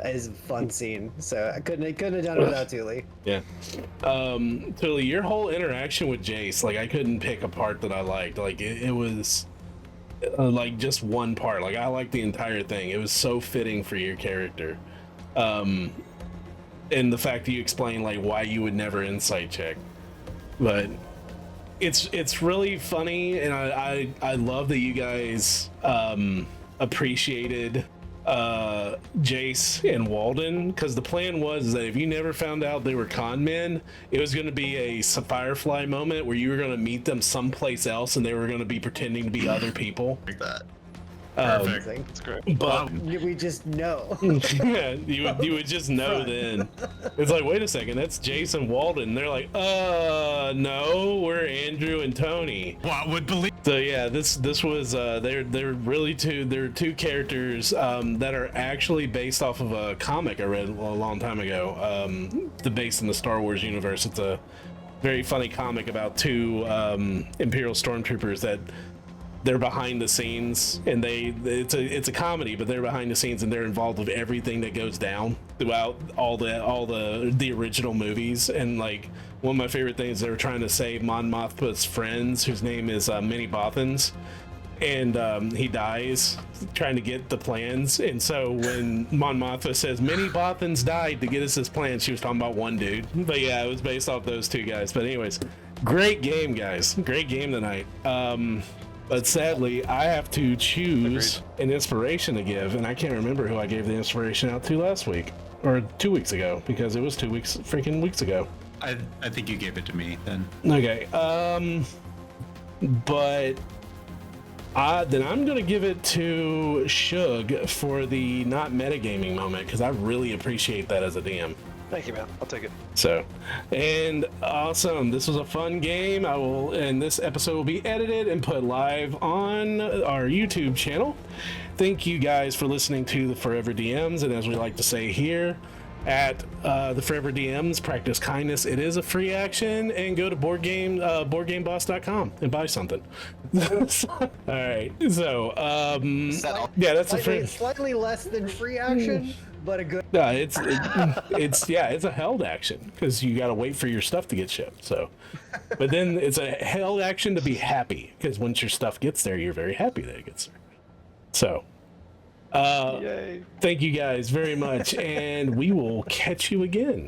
Is a fun scene. So I couldn't have done it without Thule. Yeah. Totally. Your whole interaction with Jace, like I couldn't pick a part that I liked. Like it was like just one part. Like I liked the entire thing. It was so fitting for your character. And the fact that you explained like why you would never insight check. But it's really funny, and I love that you guys appreciated Jace and Walden, because the plan was that if you never found out they were con men, it was going to be a Firefly moment where you were going to meet them someplace else and they were going to be pretending to be other people. Like that. Amazing. That's great. But We just know. yeah, you would just know then. It's like, wait a second, that's Jason Walden. And they're like, no, we're Andrew and Tony. What would believe? So yeah, this was they're really two characters that are actually based off of a comic I read a long time ago. Based in the Star Wars universe. It's a very funny comic about two Imperial stormtroopers that they're behind the scenes, and it's a comedy, but they're behind the scenes and they're involved with everything that goes down throughout all the original movies. And like one of my favorite things, they were trying to save Mon Mothma's friends, whose name is Mini Bothans, and he dies trying to get the plans. And so when Mon Mothma says Mini Bothans died to get us his plans, she was talking about one dude. But yeah, it was based off those two guys. But anyways, great game, guys. Great game tonight. But sadly, I have to choose an inspiration to give, and I can't remember who I gave the inspiration out to last week or 2 weeks ago, because it was 2 weeks ago. I think you gave it to me then. Okay. But then I'm gonna give it to Shug for the not metagaming moment, because I really appreciate that as a DM. Thank you, man. I'll take it. So, and awesome. This was a fun game. And this episode will be edited and put live on our YouTube channel. Thank you guys for listening to the Forever DMs. And as we like to say here at the Forever DMs, practice kindness. It is a free action, and go to boardgameboss.com and buy something. All right. So, yeah, that's a free. Slightly less than free action, but a good. No, it's a held action, because you got to wait for your stuff to get shipped. So, but then it's a held action to be happy, because once your stuff gets there, you're very happy that it gets there. So, Yay. thank you guys very much, and we will catch you again.